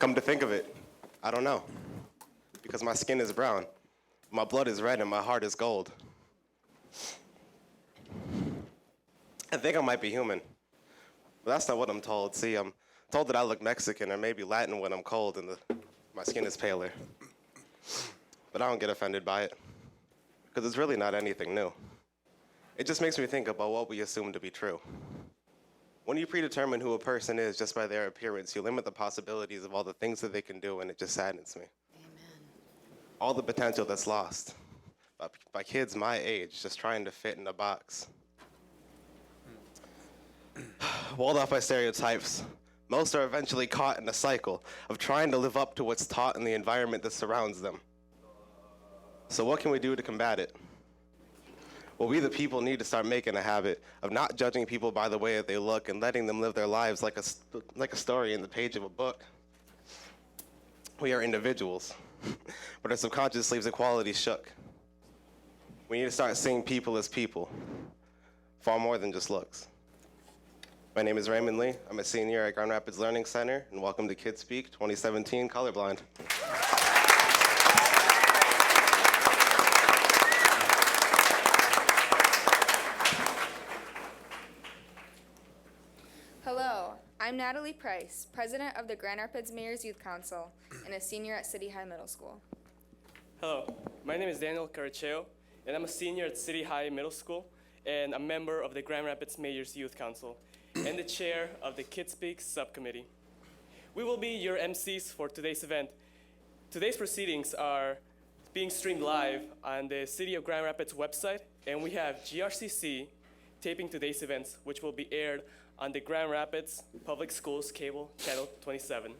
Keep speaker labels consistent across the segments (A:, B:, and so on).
A: Come to think of it, I don't know. Because my skin is brown, my blood is red, and my heart is gold. I think I might be human, but that's not what I'm told. See, I'm told that I look Mexican or maybe Latin when I'm cold and my skin is paler. But I don't get offended by it, because it's really not anything new. It just makes me think about what we assume to be true. When you predetermine who a person is just by their appearance, you limit the possibilities of all the things that they can do, and it just saddens me.
B: Amen.
A: All the potential that's lost by kids my age just trying to fit in a box. Walled off by stereotypes, most are eventually caught in a cycle of trying to live up to what's taught in the environment that surrounds them. So what can we do to combat it? Well, we the people need to start making a habit of not judging people by the way that they look and letting them live their lives like a story in the page of a book. We are individuals, but our subconscious leaves equality shook. We need to start seeing people as people, far more than just looks. My name is Raymond Lee. I'm a senior at Grand Rapids Learning Center, and welcome to KidSpeak 2017 Colorblind.
C: Hello, I'm Natalie Price, president of the Grand Rapids Mayor's Youth Council and a senior at City High Middle School.
D: Hello, my name is Daniel Caracheo, and I'm a senior at City High Middle School and a member of the Grand Rapids Mayor's Youth Council and the chair of the KidSpeak subcommittee. We will be your MCs for today's event. Today's proceedings are being streamed live on the City of Grand Rapids website, and we have GRCC taping today's events, which will be aired on the Grand Rapids Public Schools Cable Channel 27.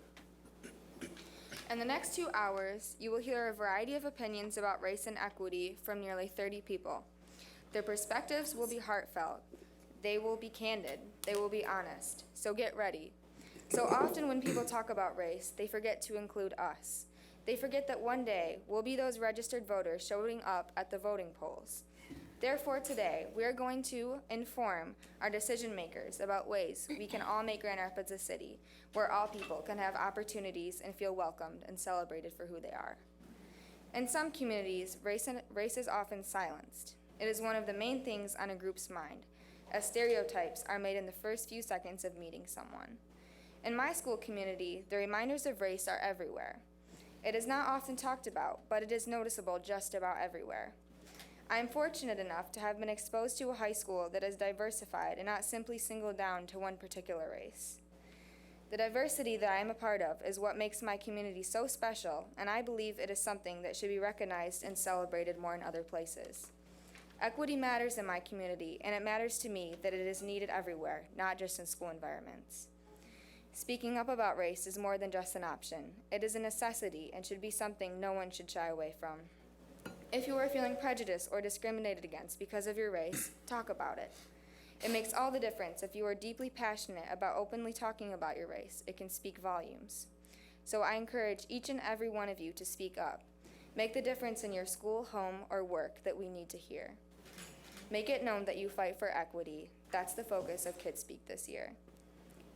C: In the next 2 hours, you will hear a variety of opinions about race and equity from nearly 30 people. Their perspectives will be heartfelt. They will be candid. They will be honest. So get ready. So often when people talk about race, they forget to include us. They forget that one day we'll be those registered voters showing up at the voting polls. Therefore, today, we are going to inform our decision makers about ways we can all make Grand Rapids a city where all people can have opportunities and feel welcomed and celebrated for who they are. In some communities, race is often silenced. It is one of the main things on a group's mind, as stereotypes are made in the first few seconds of meeting someone. In my school community, the reminders of race are everywhere. It is not often talked about, but it is noticeable just about everywhere. I am fortunate enough to have been exposed to a high school that is diversified and not simply singled down to one particular race. The diversity that I am a part of is what makes my community so special, and I believe it is something that should be recognized and celebrated more in other places. Equity matters in my community, and it matters to me that it is needed everywhere, not just in school environments. Speaking up about race is more than just an option. It is a necessity and should be something no one should shy away from. If you are feeling prejudiced or discriminated against because of your race, talk about it. It makes all the difference if you are deeply passionate about openly talking about your race. It can speak volumes. So I encourage each and every one of you to speak up. Make the difference in your school, home, or work that we need to hear. Make it known that you fight for equity. That's the focus of KidSpeak this year.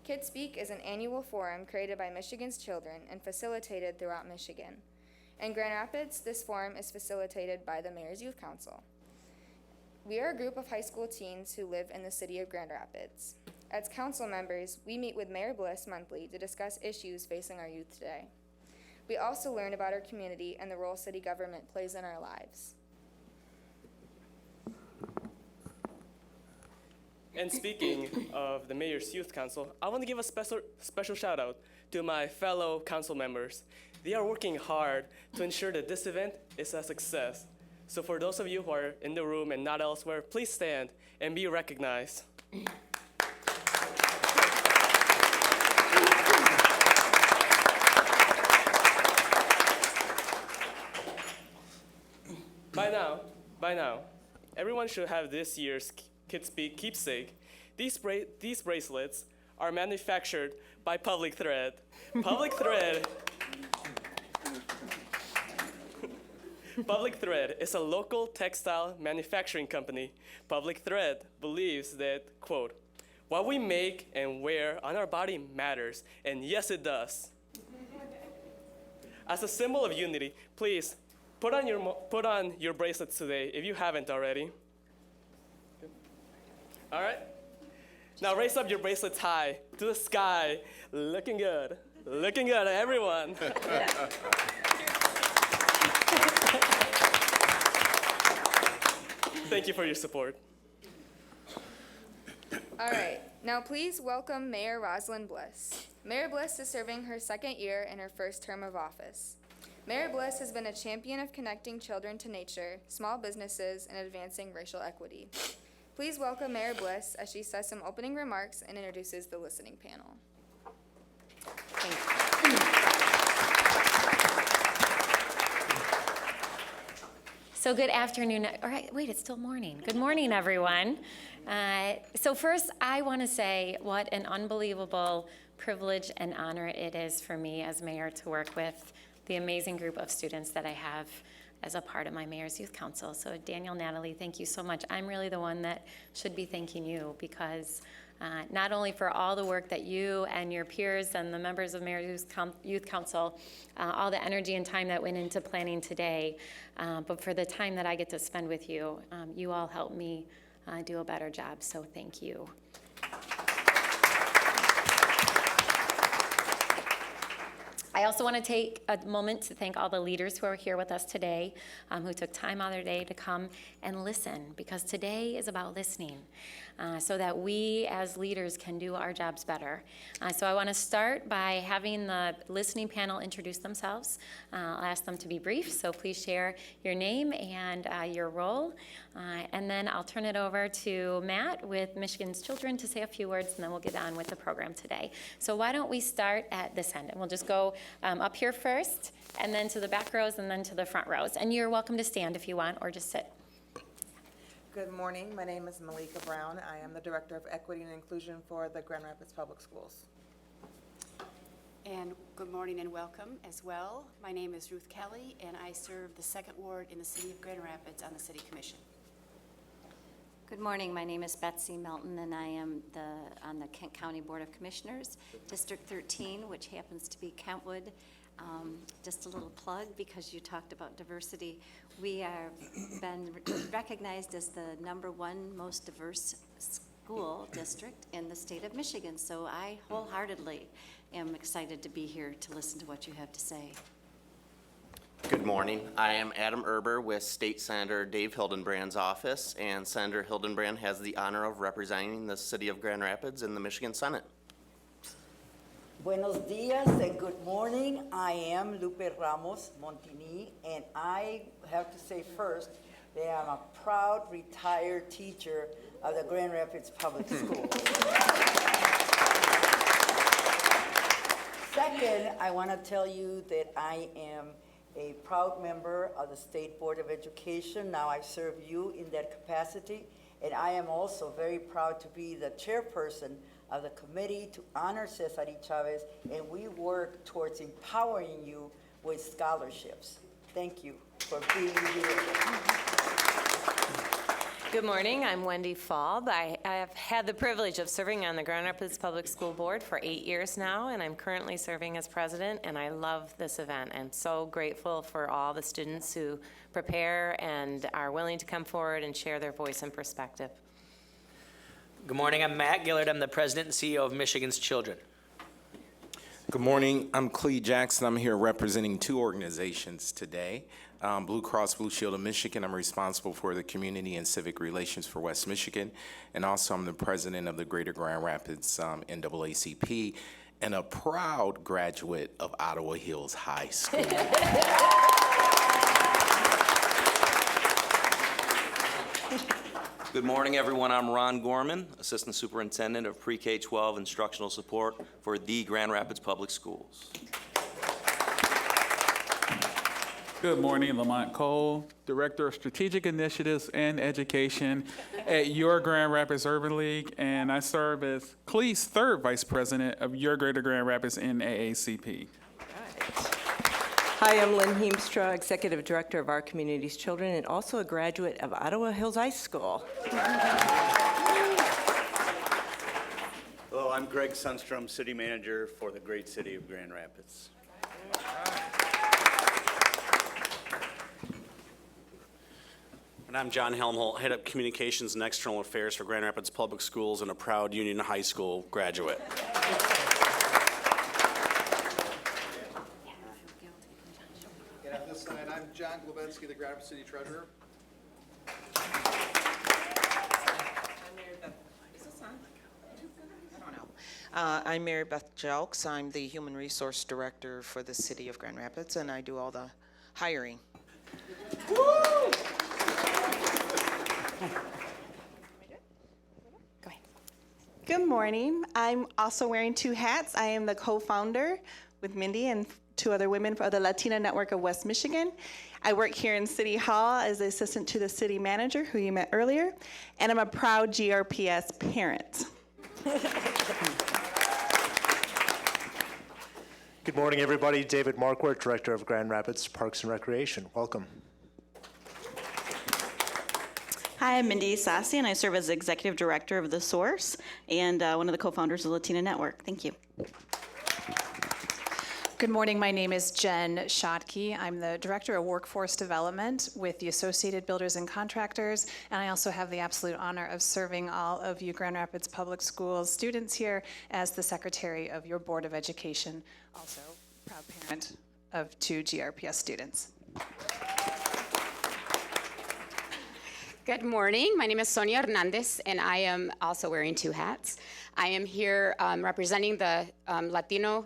C: KidSpeak is an annual forum created by Michigan's children and facilitated throughout Michigan. In Grand Rapids, this forum is facilitated by the Mayor's Youth Council. We are a group of high school teens who live in the city of Grand Rapids. As council members, we meet with Mayor Bliss monthly to discuss issues facing our youth today. We also learn about our community and the role city government plays in our lives.
D: And speaking of the Mayor's Youth Council, I want to give a special shout out to my fellow council members. They are working hard to ensure that this event is a success. So for those of you who are in the room and not elsewhere, please stand and be recognized. By now, everyone should have this year's KidSpeak keepsake. These bracelets are manufactured by Public Thread. Public Thread is a local textile manufacturing company. Public Thread believes that, quote, what we make and wear on our body matters, and yes, it does. As a symbol of unity, please put on your bracelets today if you haven't already. All right? Now raise up your bracelets high to the sky. Looking good. Looking good, everyone. Thank you for your support.
C: All right, now please welcome Mayor Rosalind Bliss. Mayor Bliss is serving her second year in her first term of office. Mayor Bliss has been a champion of connecting children to nature, small businesses, and advancing racial equity. Please welcome Mayor Bliss as she says some opening remarks and introduces the listening panel.
B: Thank you. So good afternoon. All right, wait, it's still morning. Good morning, everyone. So first, I want to say what an unbelievable privilege and honor it is for me as mayor to work with the amazing group of students that I have as a part of my Mayor's Youth Council. So Daniel, Natalie, thank you so much. I'm really the one that should be thanking you because not only for all the work that you and your peers and the members of Mayor's Youth Council, all the energy and time that went into planning today, but for the time that I get to spend with you. You all help me do a better job, so thank you. I also want to take a moment to thank all the leaders who are here with us today, who took time out of their day to come and listen, because today is about listening, so that we as leaders can do our jobs better. So I want to start by having the listening panel introduce themselves. I'll ask them to be brief, so please share your name and your role. And then I'll turn it over to Matt with Michigan's Children to say a few words, and then we'll get on with the program today. So why don't we start at this end, and we'll just go up here first, and then to the back rows, and then to the front rows. And you're welcome to stand if you want, or just sit.
E: Good morning. My name is Malika Brown. I am the Director of Equity and Inclusion for the Grand Rapids Public Schools.
F: And good morning and welcome as well. My name is Ruth Kelly, and I serve the 2nd Ward in the City of Grand Rapids on the City Commission.
G: Good morning. My name is Betsy Melton, and I am on the Kent County Board of Commissioners, District 13, which happens to be Kentwood. Just a little plug, because you talked about diversity. We have been recognized as the #1 most diverse school district in the state of Michigan, so I wholeheartedly am excited to be here to listen to what you have to say.
H: Good morning. I am Adam Erber with State Senator Dave Hildenbrand's office, and Senator Hildenbrand has the honor of representing the city of Grand Rapids in the Michigan Senate.
I: Buenos dias and good morning. I am Lupe Ramos Montini, and I have to say first that I'm a proud retired teacher of the Grand Rapids Public Schools. Second, I want to tell you that I am a proud member of the State Board of Education. Now I serve you in that capacity, and I am also very proud to be the chairperson of the committee to honor Cesar Chavez, and we work towards empowering you with scholarships. Thank you for being here.
J: Good morning, I'm Wendy Falb. I have had the privilege of serving on the Grand Rapids Public School Board for 8 years now, and I'm currently serving as president, and I love this event. I'm so grateful for all the students who prepare and are willing to come forward and share their voice and perspective.
K: Good morning, I'm Matt Gillard. I'm the president and CEO of Michigan's Children.
L: Good morning, I'm Clee Jackson. I'm here representing 2 organizations today. Blue Cross Blue Shield of Michigan. I'm responsible for the community and civic relations for West Michigan. And also I'm the president of the Greater Grand Rapids NAACP and a proud graduate of Ottawa Hills High School.
M: Good morning, everyone. I'm Ron Gorman, Assistant Superintendent of Pre-K-12 Instructional Support for the Grand Rapids Public Schools.
N: Good morning, Lamont Cole, Director of Strategic Initiatives and Education at your Grand Rapids Urban League, and I serve as Clee's 3rd Vice President of your Greater Grand Rapids NAACP.
O: Hi, I'm Lynn Heemstra, Executive Director of Our Community's Children and also a graduate of Ottawa Hills High School.
P: Hello, I'm Greg Sundstrom, City Manager for the great city of Grand Rapids. And I'm John Helmholt, Head of Communications and External Affairs for Grand Rapids Public Schools and a proud Union High School graduate.
Q: And on this side, I'm John Globensky, the Grand Rapids City Treasurer.
R: I'm Mary Beth Jelks. I'm the Human Resource Director for the City of Grand Rapids, and I do all the hiring.
S: Good morning. I'm also wearing two hats. I am the co-founder with Mindy and two other women for the Latina Network of West Michigan. I work here in City Hall as the assistant to the city manager, who you met earlier, and I'm a proud GRPS parent.
T: Good morning, everybody. David Marquardt, Director of Grand Rapids Parks and Recreation. Welcome.
U: Hi, I'm Mindy Sassi, and I serve as Executive Director of The Source and one of the co-founders of Latina Network. Thank you.
V: Good morning. My name is Jen Schotke. I'm the Director of Workforce Development with the Associated Builders and Contractors, and I also have the absolute honor of serving all of you Grand Rapids Public Schools students here as the Secretary of your Board of Education, also proud parent of 2 GRPS students.
W: Good morning. My name is Sonia Hernandez, and I am also wearing 2 hats. I am here representing the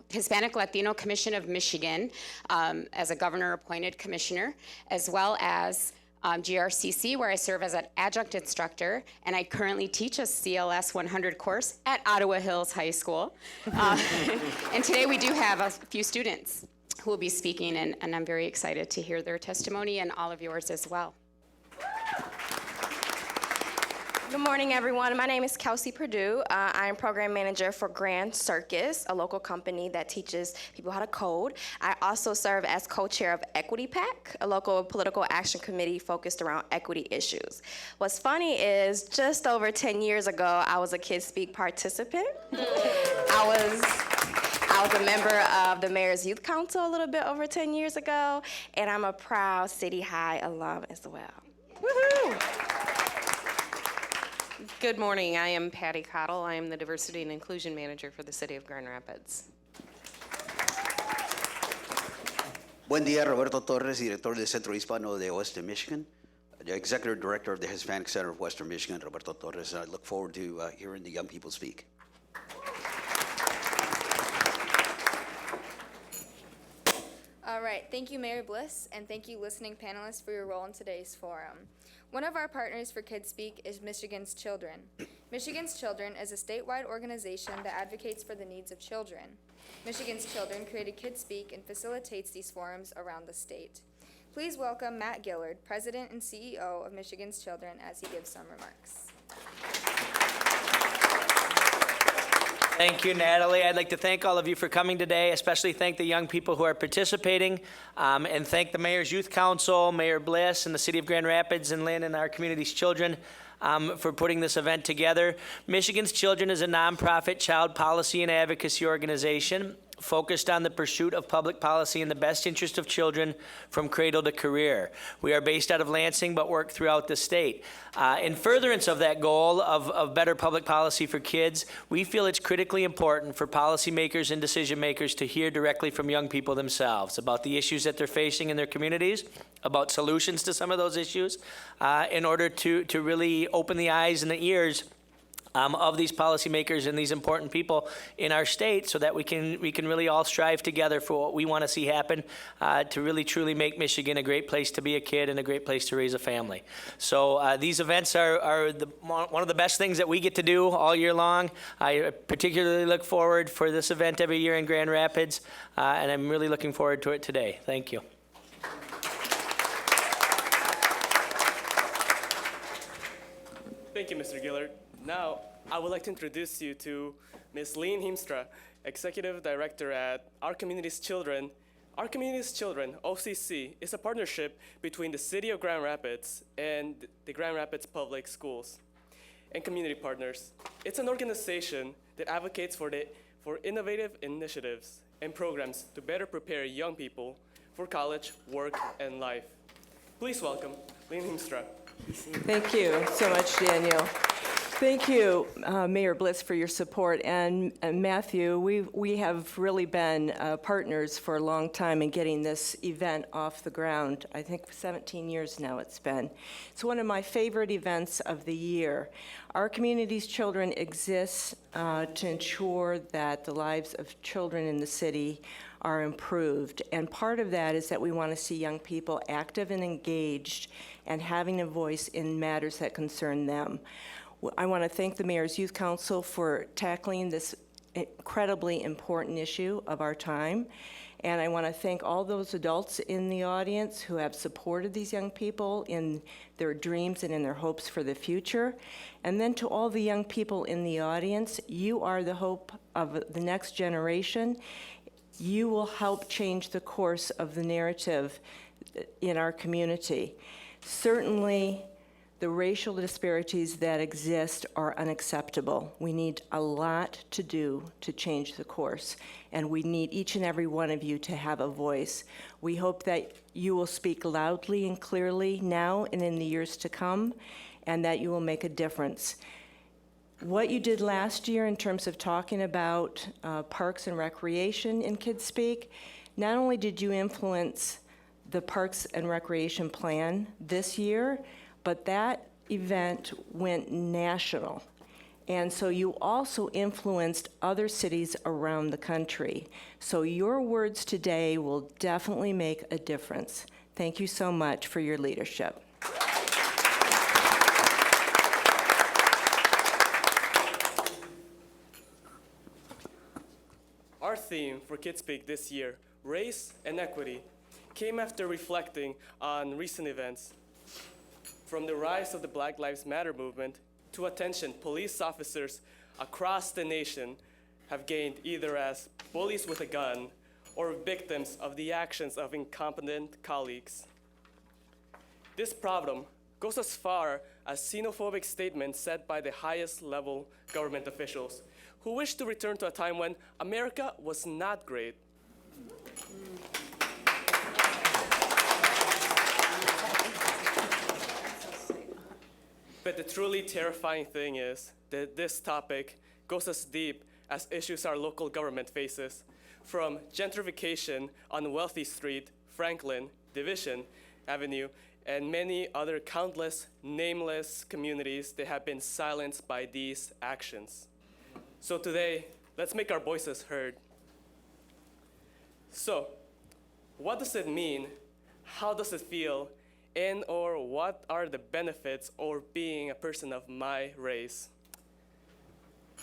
W: Hispanic Latino Commission of Michigan as a governor-appointed commissioner, as well as GRCC, where I serve as an adjunct instructor, and I currently teach a CLS 100 course at Ottawa Hills High School. And today we do have a few students who will be speaking, and I'm very excited to hear their testimony and all of yours as well.
X: Good morning, everyone. My name is Kelsey Perdue. I am program manager for Grand Circus, a local company that teaches people how to code. I also serve as co-chair of Equity PAC, a local political action committee focused around equity issues. What's funny is just over 10 years ago, I was a KidSpeak participant. I was a member of the Mayor's Youth Council a little bit over 10 years ago, and I'm a proud City High alum as well. Woohoo!
Y: Good morning. I am Patty Cottle. I am the Diversity and Inclusion Manager for the City of Grand Rapids.
Z: Buen día, Roberto Torres, Director del Centro Hispano de Western Michigan, the Executive Director of the Hispanic Center of Western Michigan, Roberto Torres. I look forward to hearing the young people speak.
C: All right, thank you, Mayor Bliss, and thank you, listening panelists, for your role in today's forum. One of our partners for KidSpeak is Michigan's Children. Michigan's Children is a statewide organization that advocates for the needs of children. Michigan's Children created KidSpeak and facilitates these forums around the state. Please welcome Matt Gillard, President and CEO of Michigan's Children, as he gives some remarks.
K: Thank you, Natalie. I'd like to thank all of you for coming today, especially thank the young people who are participating, and thank the Mayor's Youth Council, Mayor Bliss, and the City of Grand Rapids, and Lynn, and our community's children for putting this event together. Michigan's Children is a nonprofit child policy and advocacy organization focused on the pursuit of public policy in the best interest of children from cradle to career. We are based out of Lansing, but work throughout the state. In furtherance of that goal of better public policy for kids, we feel it's critically important for policymakers and decision makers to hear directly from young people themselves about the issues that they're facing in their communities, about solutions to some of those issues, in order to really open the eyes and the ears of these policymakers and these important people in our state, so that we can really all strive together for what we want to see happen to really truly make Michigan a great place to be a kid and a great place to raise a family. So these events are one of the best things that we get to do all year long. I particularly look forward for this event every year in Grand Rapids, and I'm really looking forward to it today. Thank you.
D: Thank you, Mr. Gillard. Now, I would like to introduce you to Ms. Lean Heemstra, Executive Director at Our Community's Children. Our Community's Children, OCC, is a partnership between the City of Grand Rapids and the Grand Rapids Public Schools and community partners. It's an organization that advocates for innovative initiatives and programs to better prepare young people for college, work, and life. Please welcome Lean Heemstra.
O: Thank you so much, Daniel. Thank you, Mayor Bliss, for your support. And Matthew, we have really been partners for a long time in getting this event off the ground. I think 17 years now it's been. It's one of my favorite events of the year. Our community's children exist to ensure that the lives of children in the city are improved. And part of that is that we want to see young people active and engaged and having a voice in matters that concern them. I want to thank the Mayor's Youth Council for tackling this incredibly important issue of our time. And I want to thank all those adults in the audience who have supported these young people in their dreams and in their hopes for the future. And then to all the young people in the audience, you are the hope of the next generation. You will help change the course of the narrative in our community. Certainly, the racial disparities that exist are unacceptable. We need a lot to do to change the course, and we need each and every one of you to have a voice. We hope that you will speak loudly and clearly now and in the years to come, and that you will make a difference. What you did last year in terms of talking about parks and recreation in KidSpeak, not only did you influence the Parks and Recreation Plan this year, but that event went national. And so you also influenced other cities around the country. So your words today will definitely make a difference. Thank you so much for your leadership.
D: Our theme for KidSpeak this year, race and equity, came after reflecting on recent events. From the rise of the Black Lives Matter movement to attention police officers across the nation have gained either as bullies with a gun or victims of the actions of incompetent colleagues. This problem goes as far as xenophobic statements said by the highest level government officials who wish to return to a time when America was not great. But the truly terrifying thing is that this topic goes as deep as issues our local government faces, from gentrification on Wealthy Street, Franklin, Division Avenue, and many other countless nameless communities that have been silenced by these actions. So today, let's make our voices heard. So, what does it mean? How does it feel? And or what are the benefits of being a person of my race?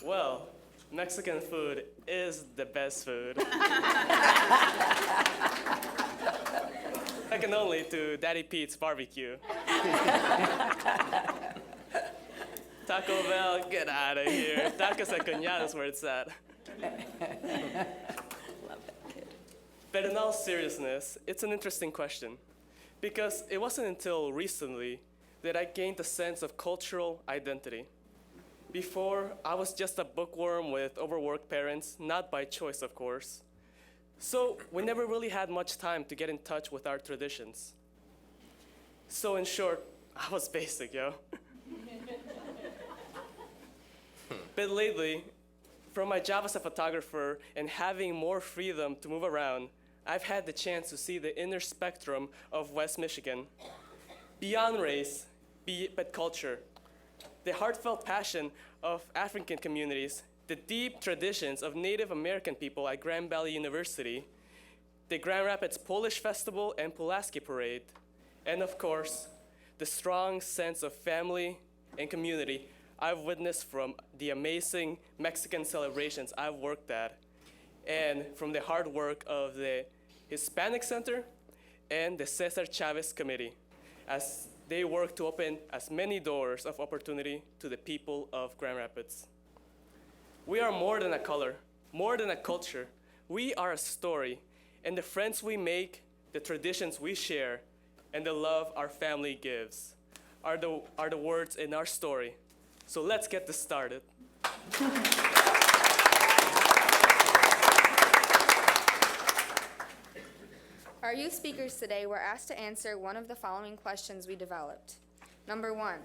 D: Well, Mexican food is the best food. Second only to Daddy Pete's barbecue. Taco Bell, get out of here. Tacos at Cañada is where it's at. But in all seriousness, it's an interesting question. Because it wasn't until recently that I gained a sense of cultural identity. Before, I was just a bookworm with overworked parents, not by choice, of course. So we never really had much time to get in touch with our traditions. So in short, I was basic, yo. But lately, from my job as a photographer and having more freedom to move around, I've had the chance to see the inner spectrum of West Michigan. Beyond race, but culture. The heartfelt passion of African communities, the deep traditions of Native American people at Grand Valley University, the Grand Rapids Polish Festival and Pulaski Parade, and of course, the strong sense of family and community I've witnessed from the amazing Mexican celebrations I've worked at, and from the hard work of the Hispanic Center and the Cesar Chavez Committee, as they work to open as many doors of opportunity to the people of Grand Rapids. We are more than a color, more than a culture. We are a story, and the friends we make, the traditions we share, and the love our family gives are the words in our story. So let's get this started.
C: Our youth speakers today were asked to answer one of the following questions we developed. Number 1,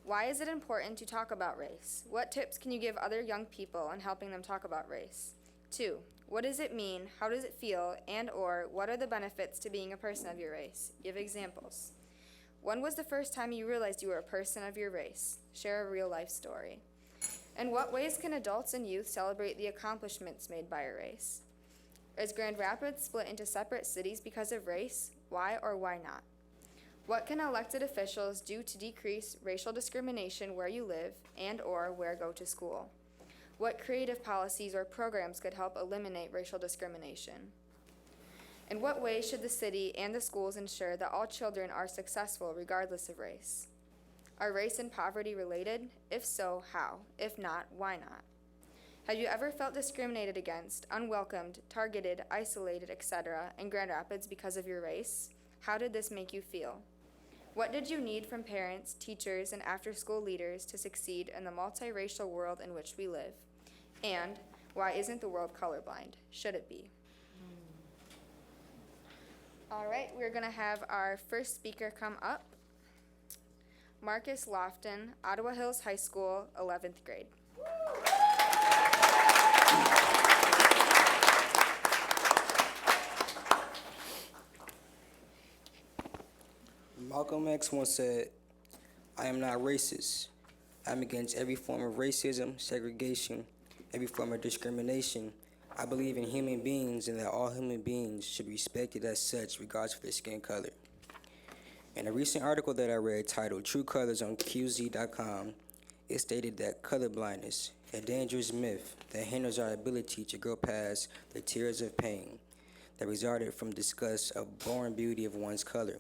C: why is it important to talk about race? What tips can you give other young people in helping them talk about race? 2, what does it mean, how does it feel, and or what are the benefits to being a person of your race? Give examples. When was the first time you realized you were a person of your race? Share a real life story. In what ways can adults and youth celebrate the accomplishments made by a race? Is Grand Rapids split into separate cities because of race? Why or why not? What can elected officials do to decrease racial discrimination where you live and or where go to school? What creative policies or programs could help eliminate racial discrimination? In what ways should the city and the schools ensure that all children are successful regardless of race? Are race and poverty related? If so, how? If not, why not? Have you ever felt discriminated against, unwelcomed, targeted, isolated, etc. in Grand Rapids because of your race? How did this make you feel? What did you need from parents, teachers, and after-school leaders to succeed in the multiracial world in which we live? And why isn't the world colorblind? Should it be? All right, we're going to have our first speaker come up. Marcus Lofton, Ottawa Hills High School, 11th grade.
A: Malcolm X once said, "I am not racist. I'm against every form of racism, segregation, every form of discrimination. I believe in human beings and that all human beings should be respected as such regardless of their skin color." In a recent article that I read titled "True Colors" on QZ.com, it stated that colorblindness, a dangerous myth that hinders our ability to grow past the tears of pain that resulted from disgust of born beauty of one's color.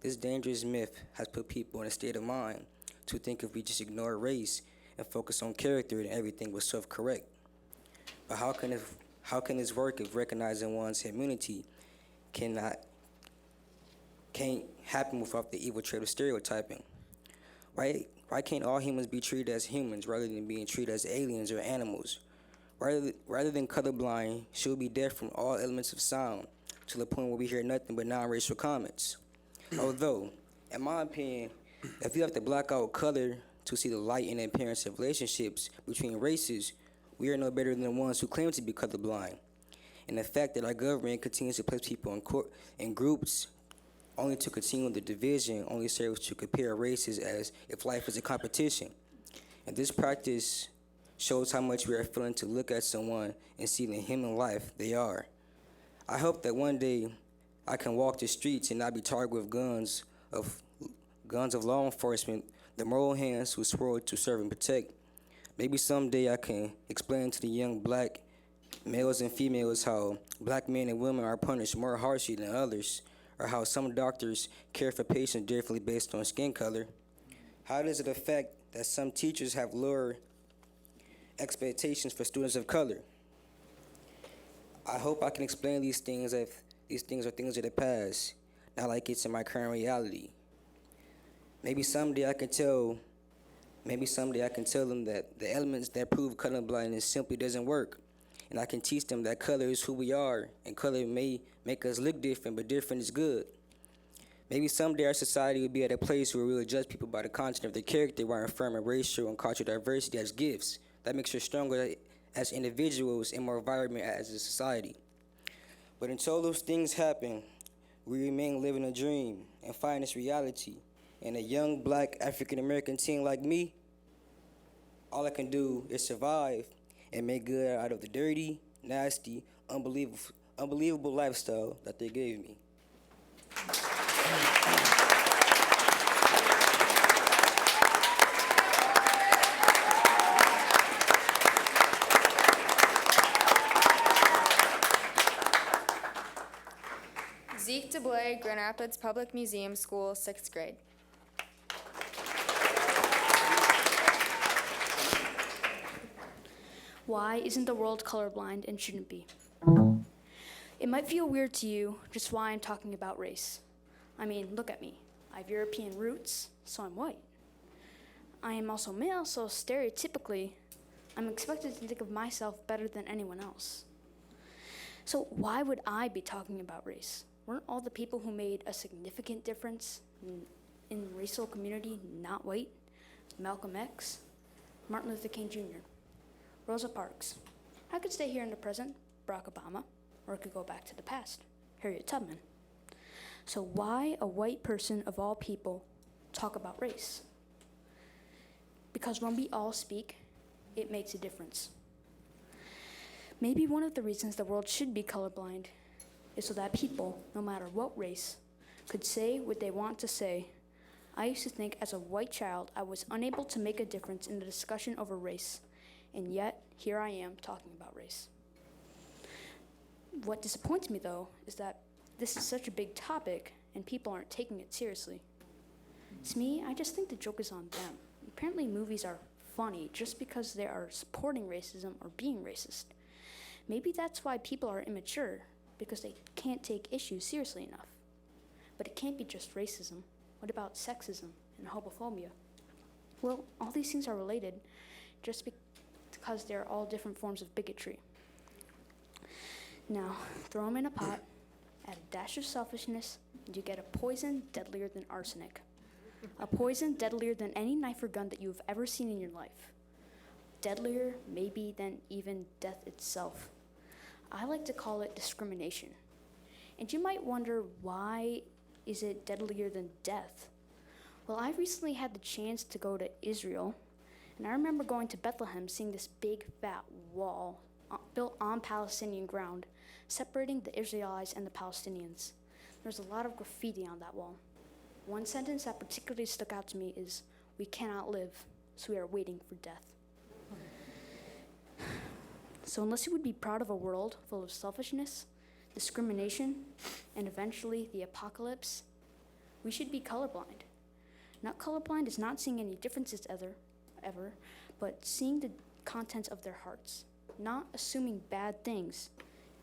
A: This dangerous myth has put people in a state of mind to think if we just ignore race and focus on character, then everything will self-correct. But how can this work if recognizing one's humanity can't happen without the evil trait of stereotyping? Why can't all humans be treated as humans rather than being treated as aliens or animals? Rather than colorblind, should we be deaf from all elements of sound to the point where we hear nothing but non-racial comments? Although, in my opinion, if you have to block out color to see the light and appearance of relationships between races, we are no better than the ones who claim to be colorblind. And the fact that our government continues to place people in groups only to continue the division only serves to compare races as if life is a competition. And this practice shows how much we are failing to look at someone and see the human life they are. I hope that one day I can walk the streets and not be targeted with guns of law enforcement, the moral hands who swore to serve and protect. Maybe someday I can explain to the young black males and females how black men and women are punished more harshly than others, or how some doctors care for patients differently based on skin color. How does it affect that some teachers have lower expectations for students of color? I hope I can explain these things if these things are things of the past, not like it's in my current reality. Maybe someday I can tell them that the elements that prove colorblindness simply doesn't work. And I can teach them that color is who we are, and color may make us look different, but different is good. Maybe someday our society will be at a place where we will judge people by the content of their character while affirming racial and cultural diversity as gifts. That makes us stronger as individuals and more vibrant as a society. But until those things happen, we remain living a dream and fighting this reality. And a young black African American teen like me, all I can do is survive and make good out of the dirty, nasty, unbelievable lifestyle that they gave me.
C: Zeke DeBlay, Grand Rapids Public Museum School, 6th grade.
B: Why isn't the world colorblind and shouldn't be? It might feel weird to you just why I'm talking about race. I mean, look at me. I have European roots, so I'm white. I am also male, so stereotypically, I'm expected to think of myself better than anyone else. So why would I be talking about race? Weren't all the people who made a significant difference in the racial community not white? Malcolm X, Martin Luther King Jr., Rosa Parks. I could stay here in the present, Barack Obama, or I could go back to the past, Harriet Tubman. So why a white person of all people talk about race? Because when we all speak, it makes a difference. Maybe one of the reasons the world should be colorblind is so that people, no matter what race, could say what they want to say. I used to think as a white child I was unable to make a difference in the discussion over race, and yet here I am talking about race. What disappoints me, though, is that this is such a big topic and people aren't taking it seriously. To me, I just think the joke is on them. Apparently movies are funny just because they are supporting racism or being racist. Maybe that's why people are immature, because they can't take issues seriously enough. But it can't be just racism. What about sexism and homophobia? Well, all these things are related just because they're all different forms of bigotry. Now, throw them in a pot, add a dash of selfishness, and you get a poison deadlier than arsenic. A poison deadlier than any knife or gun that you've ever seen in your life. Deadlier, maybe, than even death itself. I like to call it discrimination. And you might wonder, why is it deadlier than death? Well, I recently had the chance to go to Israel, and I remember going to Bethlehem, seeing this big fat wall built on Palestinian ground, separating the Israelites and the Palestinians. There's a lot of graffiti on that wall. One sentence that particularly stuck out to me is, "We cannot live, so we are waiting for death." So unless you would be proud of a world full of selfishness, discrimination, and eventually the apocalypse, we should be colorblind. Not colorblind is not seeing any differences ever, but seeing the contents of their hearts, not assuming bad things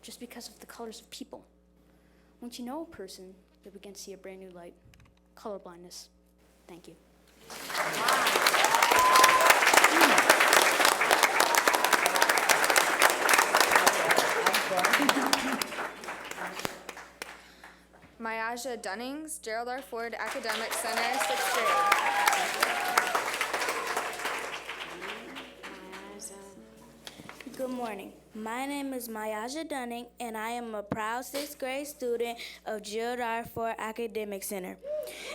B: just because of the colors of people. Once you know a person, you'll begin to see a brand new light. Colorblindness. Thank you.
C: Mayaja Dunnings, Gerald R. Ford Academic Center, 6th grade.
E: Good morning. My name is Mayaja Dunning, and I am a proud 6th grade student of Gerald R. Ford Academic Center.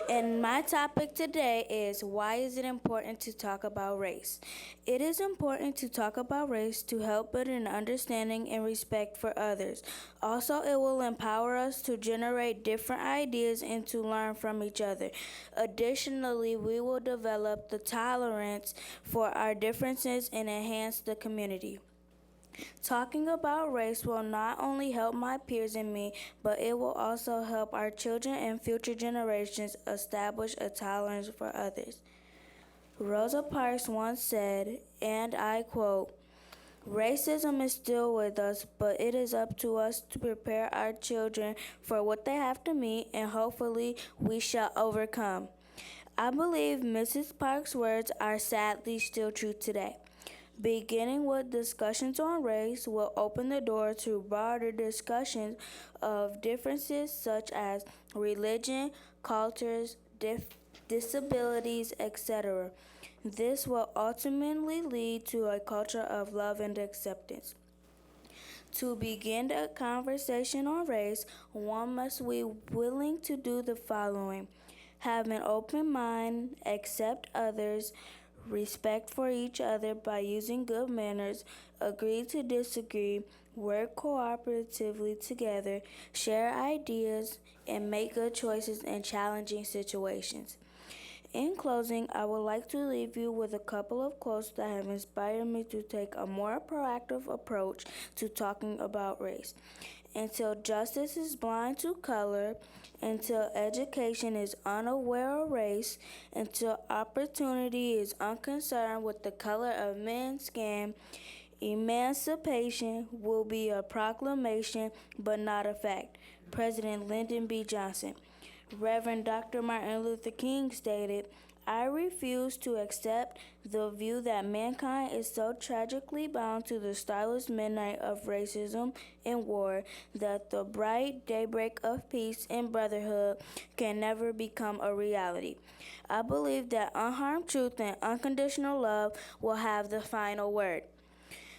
E: And my topic today is, why is it important to talk about race? It is important to talk about race to help build an understanding and respect for others. Also, it will empower us to generate different ideas and to learn from each other. Additionally, we will develop the tolerance for our differences and enhance the community. Talking about race will not only help my peers and me, but it will also help our children and future generations establish a tolerance for others. Rosa Parks once said, and I quote, "Racism is still with us, but it is up to us to prepare our children for what they have to meet, and hopefully we shall overcome." I believe Mrs. Parks' words are sadly still true today. Beginning with discussions on race will open the door to broader discussions of differences such as religion, cultures, disabilities, etc. This will ultimately lead to a culture of love and acceptance. To begin a conversation on race, one must be willing to do the following: have an open mind, accept others, respect for each other by using good manners, agree to disagree, work cooperatively together, share ideas, and make good choices in challenging situations. In closing, I would like to leave you with a couple of quotes that have inspired me to take a more proactive approach to talking about race. Until justice is blind to color, until education is unaware of race, until opportunity is unconcerned with the color of men's skin, emancipation will be a proclamation but not a fact. President Lyndon B. Johnson. Reverend Dr. Martin Luther King stated, I refuse to accept the view that mankind is so tragically bound to the starless midnight of racism and war that the bright daybreak of peace and brotherhood can never become a reality. I believe that unharmed truth and unconditional love will have the final word.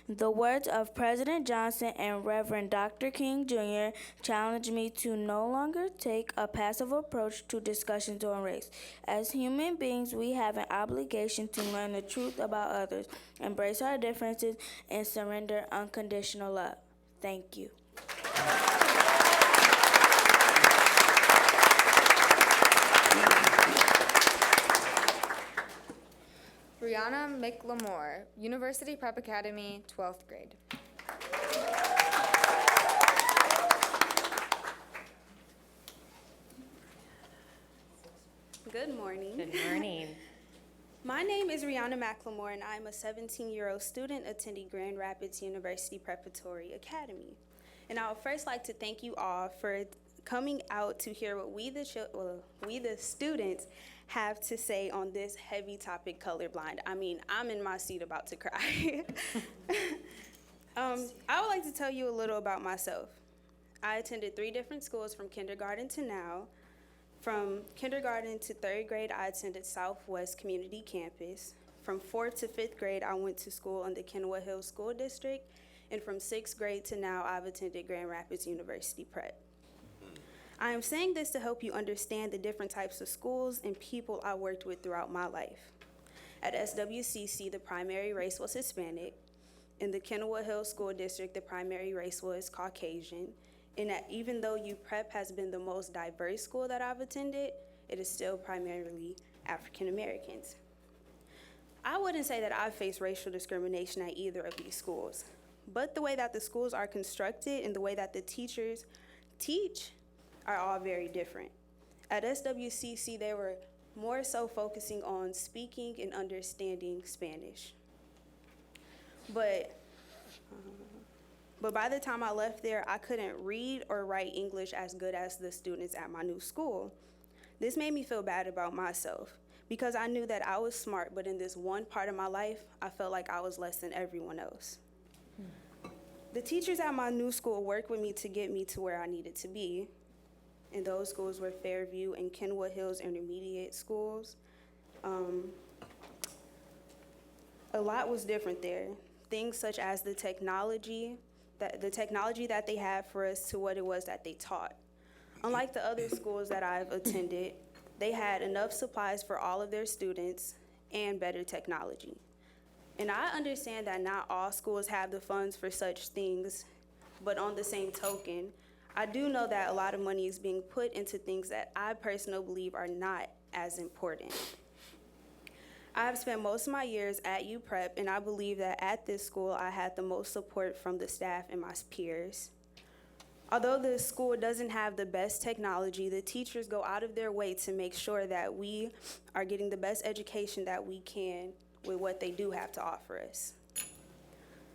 E: The words of President Johnson and Reverend Dr. King Jr. challenge me to no longer take a passive approach to discussions on race. As human beings, we have an obligation to learn the truth about others, embrace our differences, and surrender unconditional love. Thank you.
C: Brianna McLemore, University Prep Academy, 12th grade.
F: Good morning.
G: Good morning.
F: My name is Rihanna McLemore, and I'm a 17-year-old student attending Grand Rapids University Preparatory Academy. And I would first like to thank you all for coming out to hear what we the students have to say on this heavy topic, colorblind. I mean, I'm in my seat about to cry. I would like to tell you a little about myself. I attended 3 different schools from kindergarten to now. From kindergarten to 3rd grade, I attended Southwest Community Campus. From 4th to 5th grade, I went to school in the Kenwood Hills School District. And from 6th grade to now, I've attended Grand Rapids University Prep. I am saying this to help you understand the different types of schools and people I worked with throughout my life. At SWCC, the primary race was Hispanic. In the Kenwood Hills School District, the primary race was Caucasian. And that even though UPrep has been the most diverse school that I've attended, it is still primarily African Americans. I wouldn't say that I've faced racial discrimination at either of these schools, but the way that the schools are constructed and the way that the teachers teach are all very different. At SWCC, they were more so focusing on speaking and understanding Spanish. But by the time I left there, I couldn't read or write English as good as the students at my new school. This made me feel bad about myself because I knew that I was smart, but in this one part of my life, I felt like I was less than everyone else. The teachers at my new school worked with me to get me to where I needed to be. And those schools were Fairview and Kenwood Hills Intermediate Schools. A lot was different there. Things such as the technology that they had for us to what it was that they taught. Unlike the other schools that I've attended, they had enough supplies for all of their students and better technology. And I understand that not all schools have the funds for such things, but on the same token, I do know that a lot of money is being put into things that I personally believe are not as important. I have spent most of my years at UPrep, and I believe that at this school I had the most support from the staff and my peers. Although the school doesn't have the best technology, the teachers go out of their way to make sure that we are getting the best education that we can with what they do have to offer us.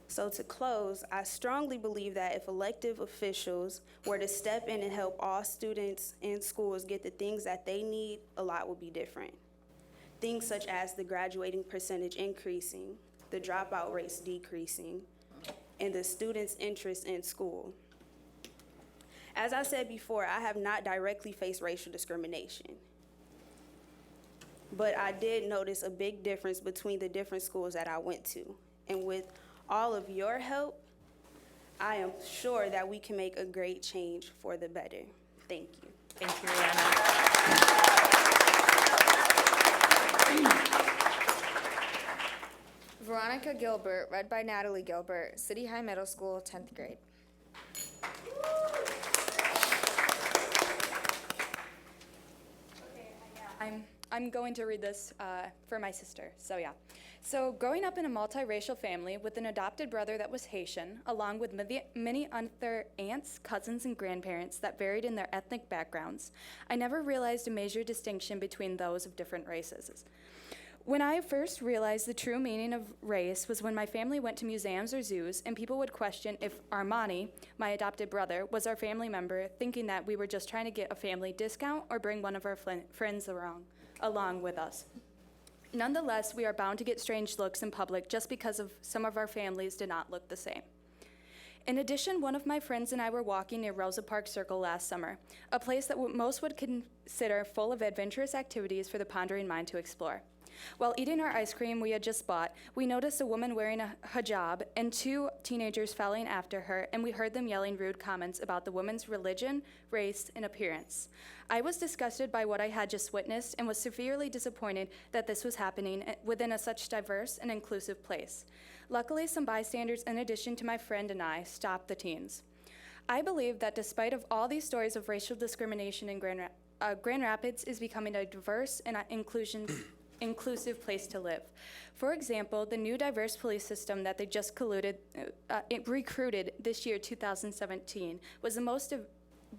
F: So to close, I strongly believe that if elected officials were to step in and help all students in schools get the things that they need, a lot would be different. Things such as the graduating percentage increasing, the dropout rates decreasing, and the students' interest in school. As I said before, I have not directly faced racial discrimination, but I did notice a big difference between the different schools that I went to. And with all of your help, I am sure that we can make a great change for the better. Thank you.
G: Thank you, Rihanna.
C: Veronica Gilbert, read by Natalie Gilbert, City High Middle School, 10th grade.
H: I'm going to read this for my sister, so yeah. So growing up in a multiracial family with an adopted brother that was Haitian, along with many other aunts, cousins, and grandparents that varied in their ethnic backgrounds, I never realized a major distinction between those of different races. When I first realized the true meaning of race was when my family went to museums or zoos and people would question if Armani, my adopted brother, was our family member, thinking that we were just trying to get a family discount or bring one of our friends along with us. Nonetheless, we are bound to get strange looks in public just because of some of our families did not look the same. In addition, one of my friends and I were walking near Rosa Park Circle last summer, a place that most would consider full of adventurous activities for the pondering mind to explore. While eating our ice cream we had just bought, we noticed a woman wearing a hijab and two teenagers following after her, and we heard them yelling rude comments about the woman's religion, race, and appearance. I was disgusted by what I had just witnessed and was severely disappointed that this was happening within such diverse and inclusive place. Luckily, some bystanders, in addition to my friend and I, stopped the teens. I believe that despite of all these stories of racial discrimination in Grand Rapids is becoming a diverse and inclusive place to live. For example, the new diverse police system that they just recruited this year, 2017, was the most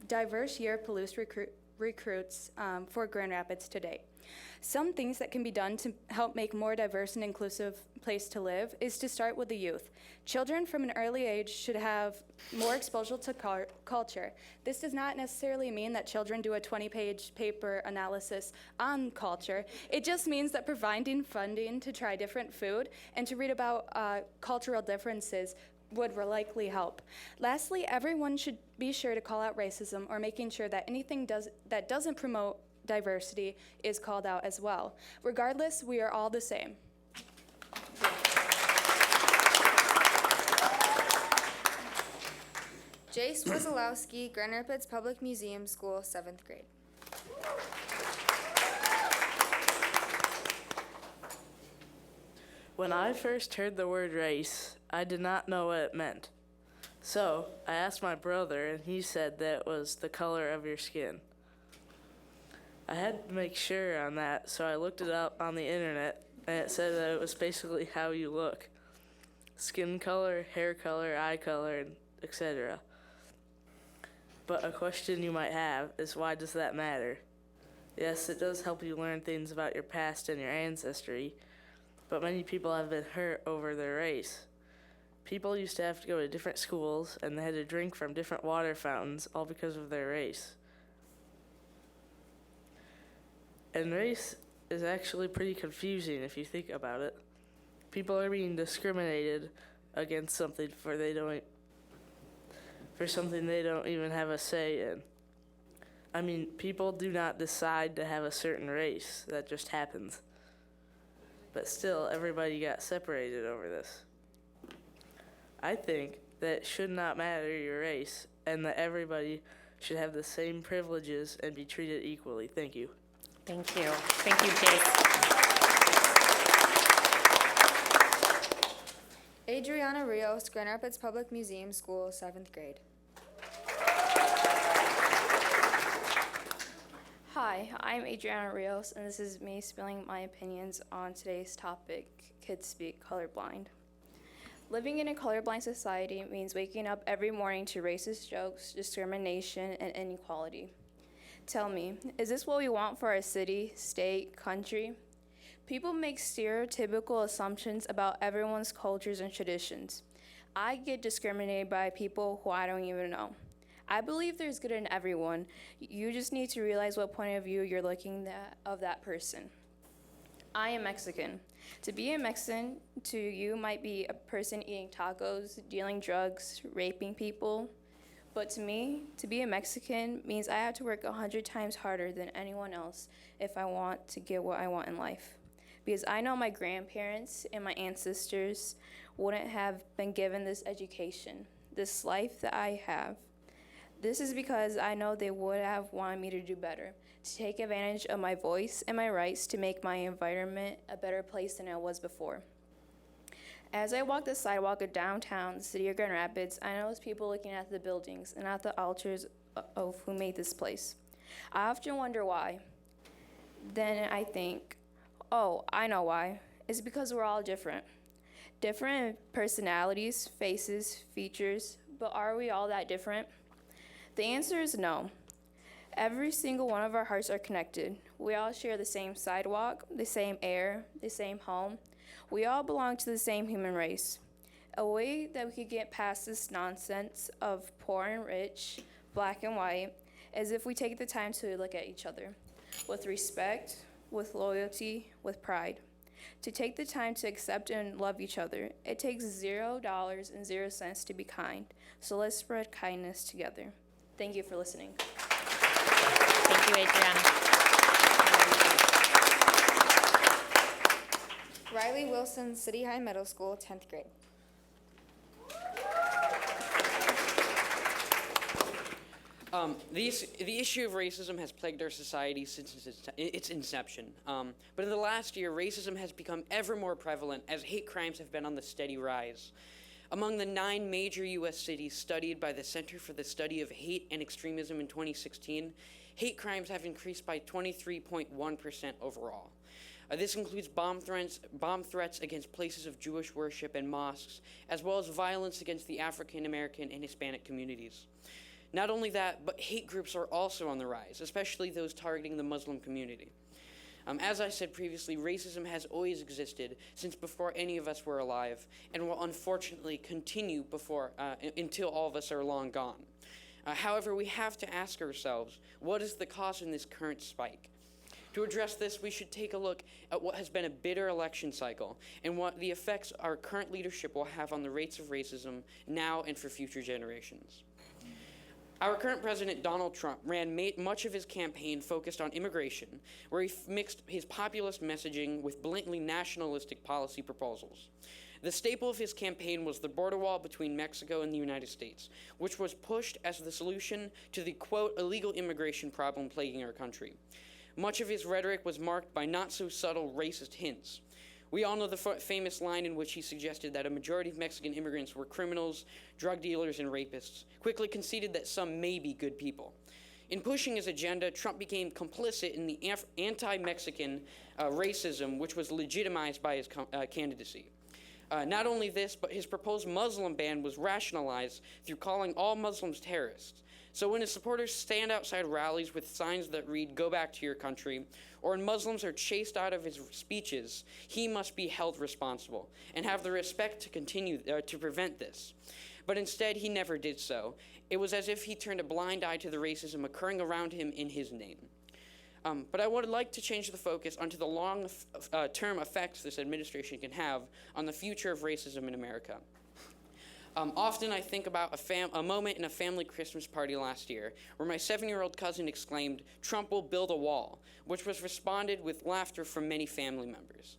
H: diverse year of police recruits for Grand Rapids to date. Some things that can be done to help make more diverse and inclusive place to live is to start with the youth. Children from an early age should have more exposure to culture. This does not necessarily mean that children do a 20-page paper analysis on culture. It just means that providing funding to try different food and to read about cultural differences would likely help. Lastly, everyone should be sure to call out racism or making sure that anything that doesn't promote diversity is called out as well. Regardless, we are all the same.
C: Jace Wazalowski, Grand Rapids Public Museum School, 7th grade.
I: When I first heard the word race, I did not know what it meant. So I asked my brother, and he said that it was the color of your skin. I had to make sure on that, so I looked it up on the internet, and it said that it was basically how you look. Skin color, hair color, eye color, and etc. But a question you might have is, why does that matter? Yes, it does help you learn things about your past and your ancestry, but many people have been hurt over their race. People used to have to go to different schools, and they had to drink from different water fountains, all because of their race. And race is actually pretty confusing if you think about it. People are being discriminated against something for something they don't even have a say in. I mean, people do not decide to have a certain race. That just happens. But still, everybody got separated over this. I think that it should not matter your race, and that everybody should have the same privileges and be treated equally. Thank you.
G: Thank you. Thank you, Jace.
C: Adriana Rios, Grand Rapids Public Museum School, 7th grade.
J: Hi, I'm Adriana Rios, and this is me spilling my opinions on today's topic, KidSpeak, colorblind. Living in a colorblind society means waking up every morning to racist jokes, discrimination, and inequality. Tell me, is this what we want for our city, state, country? People make stereotypical assumptions about everyone's cultures and traditions. I get discriminated by people who I don't even know. I believe there's good in everyone. You just need to realize what point of view you're looking at of that person. I am Mexican. To be a Mexican to you might be a person eating tacos, dealing drugs, raping people. But to me, to be a Mexican means I have to work 100 times harder than anyone else if I want to get what I want in life. Because I know my grandparents and my ancestors wouldn't have been given this education, this life that I have. This is because I know they would have wanted me to do better, to take advantage of my voice and my rights to make my environment a better place than it was before. As I walk the sidewalk of downtown, the city of Grand Rapids, I notice people looking at the buildings and at the altars of who made this place. I often wonder why. Then I think, oh, I know why. It's because we're all different. Different in personalities, faces, features, but are we all that different? The answer is no. Every single one of our hearts are connected. We all share the same sidewalk, the same air, the same home. We all belong to the same human race. A way that we could get past this nonsense of poor and rich, black and white, is if we take the time to look at each other with respect, with loyalty, with pride. to take the time to accept and love each other. It takes $0 to be kind, so let's spread kindness together. Thank you for listening.
G: Thank you, Adriana.
C: Riley Wilson, City High Middle School, 10th grade.
L: The issue of racism has plagued our society since its inception. But in the last year, racism has become ever more prevalent as hate crimes have been on the steady rise. Among the 9 major U.S. cities studied by the Center for the Study of Hate and Extremism in 2016, hate crimes have increased by 23.1% overall. This includes bomb threats against places of Jewish worship and mosques, as well as violence against the African American and Hispanic communities. Not only that, but hate groups are also on the rise, especially those targeting the Muslim community. As I said previously, racism has always existed since before any of us were alive, and will unfortunately continue until all of us are long gone. However, we have to ask ourselves, what is the cause in this current spike? To address this, we should take a look at what has been a bitter election cycle and what the effects our current leadership will have on the rates of racism now and for future generations. Our current president, Donald Trump, ran much of his campaign focused on immigration, where he mixed his populist messaging with blatantly nationalistic policy proposals. The staple of his campaign was the border wall between Mexico and the United States, which was pushed as the solution to the, quote, illegal immigration problem plaguing our country. Much of his rhetoric was marked by not-so-subtle racist hints. We all know the famous line in which he suggested that a majority of Mexican immigrants were criminals, drug dealers, and rapists, quickly conceded that some may be good people. In pushing his agenda, Trump became complicit in the anti-Mexican racism, which was legitimized by his candidacy. Not only this, but his proposed Muslim ban was rationalized through calling all Muslims terrorists. So when his supporters stand outside rallies with signs that read, "Go back to your country," or when Muslims are chased out of his speeches, he must be held responsible and have the respect to continue to prevent this. But instead, he never did so. It was as if he turned a blind eye to the racism occurring around him in his name. But I would like to change the focus onto the long-term effects this administration can have on the future of racism in America. Often I think about a moment in a family Christmas party last year where my 7-year-old cousin exclaimed, "Trump will build a wall," which was responded with laughter from many family members.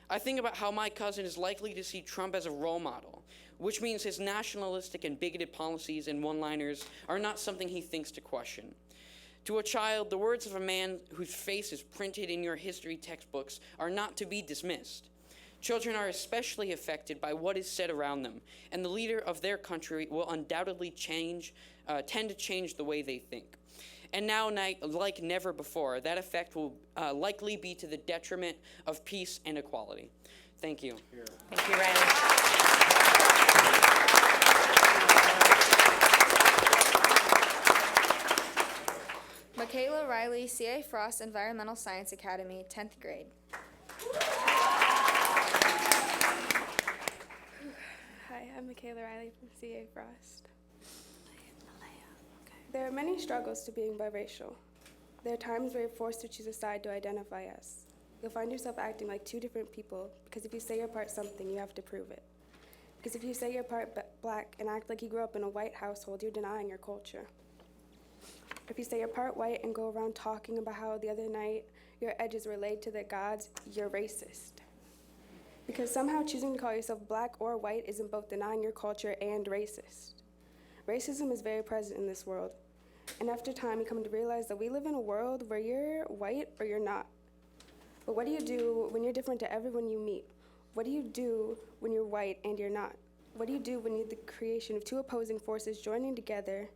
L: I think about how my cousin is likely to see Trump as a role model, which means his nationalistic and bigoted policies and one-liners are not something he thinks to question. To a child, the words of a man whose face is printed in your history textbooks are not to be dismissed. Children are especially affected by what is said around them, and the leader of their country will undoubtedly tend to change the way they think. And now, like never before, that effect will likely be to the detriment of peace and equality. Thank you.
G: Thank you, Riley.
C: Michaela Riley, C.A. Frost Environmental Science Academy, 10th grade.
F: Hi, I'm Michaela Riley from C.A. Frost. There are many struggles to being biracial. There are times where you're forced to choose a side to identify as. You'll find yourself acting like two different people because if you say you're part something, you have to prove it. Because if you say you're part black and act like you grew up in a white household, you're denying your culture. If you say you're part white and go around talking about how the other night your edges were laid to the gods, you're racist. Because somehow choosing to call yourself black or white isn't both denying your culture and racist. Racism is very present in this world. And after time, you come to realize that we live in a world where you're white or you're not. But what do you do when you're different to everyone you meet? What do you do when you're white and you're not? What do you do when you're the creation of two opposing forces joining together?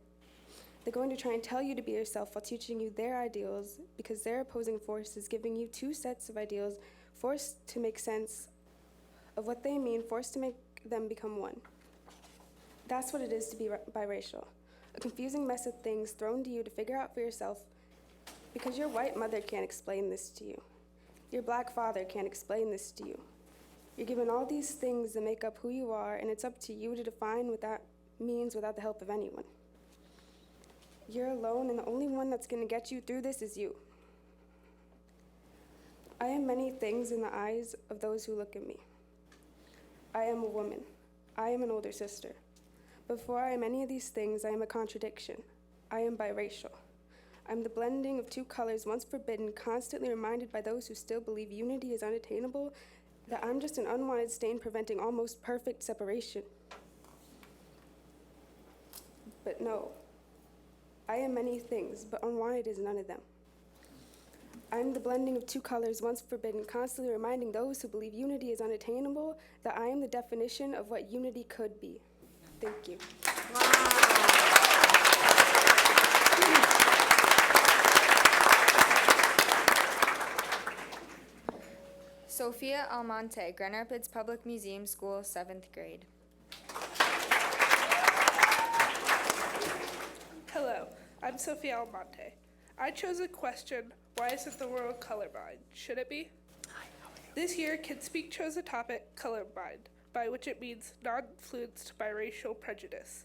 F: They're going to try and tell you to be yourself while teaching you their ideals because their opposing force is giving you two sets of ideals forced to make sense of what they mean, forced to make them become one. That's what it is to be biracial. A confusing mess of things thrown to you to figure out for yourself because your white mother can't explain this to you. Your black father can't explain this to you. You're given all these things that make up who you are, and it's up to you to define what that means without the help of anyone. You're alone, and the only one that's going to get you through this is you.
M: I am many things in the eyes of those who look at me. I am a woman. I am an older sister. Before I am any of these things, I am a contradiction. I am biracial. I'm the blending of two colors once forbidden, constantly reminded by those who still believe unity is unattainable, that I'm just an unwanted stain preventing almost perfect separation. But no, I am many things, but unwanted is none of them. I'm the blending of two colors once forbidden, constantly reminding those who believe unity is unattainable that I am the definition of what unity could be. Thank you.
C: Sophia Almonte, Grand Rapids Public Museum School, 7th grade.
N: Hello, I'm Sophia Almonte. I chose a question, why isn't the world colorblind? Should it be? This year, KidSpeak chose a topic, colorblind, by which it means non-influenced by racial prejudice.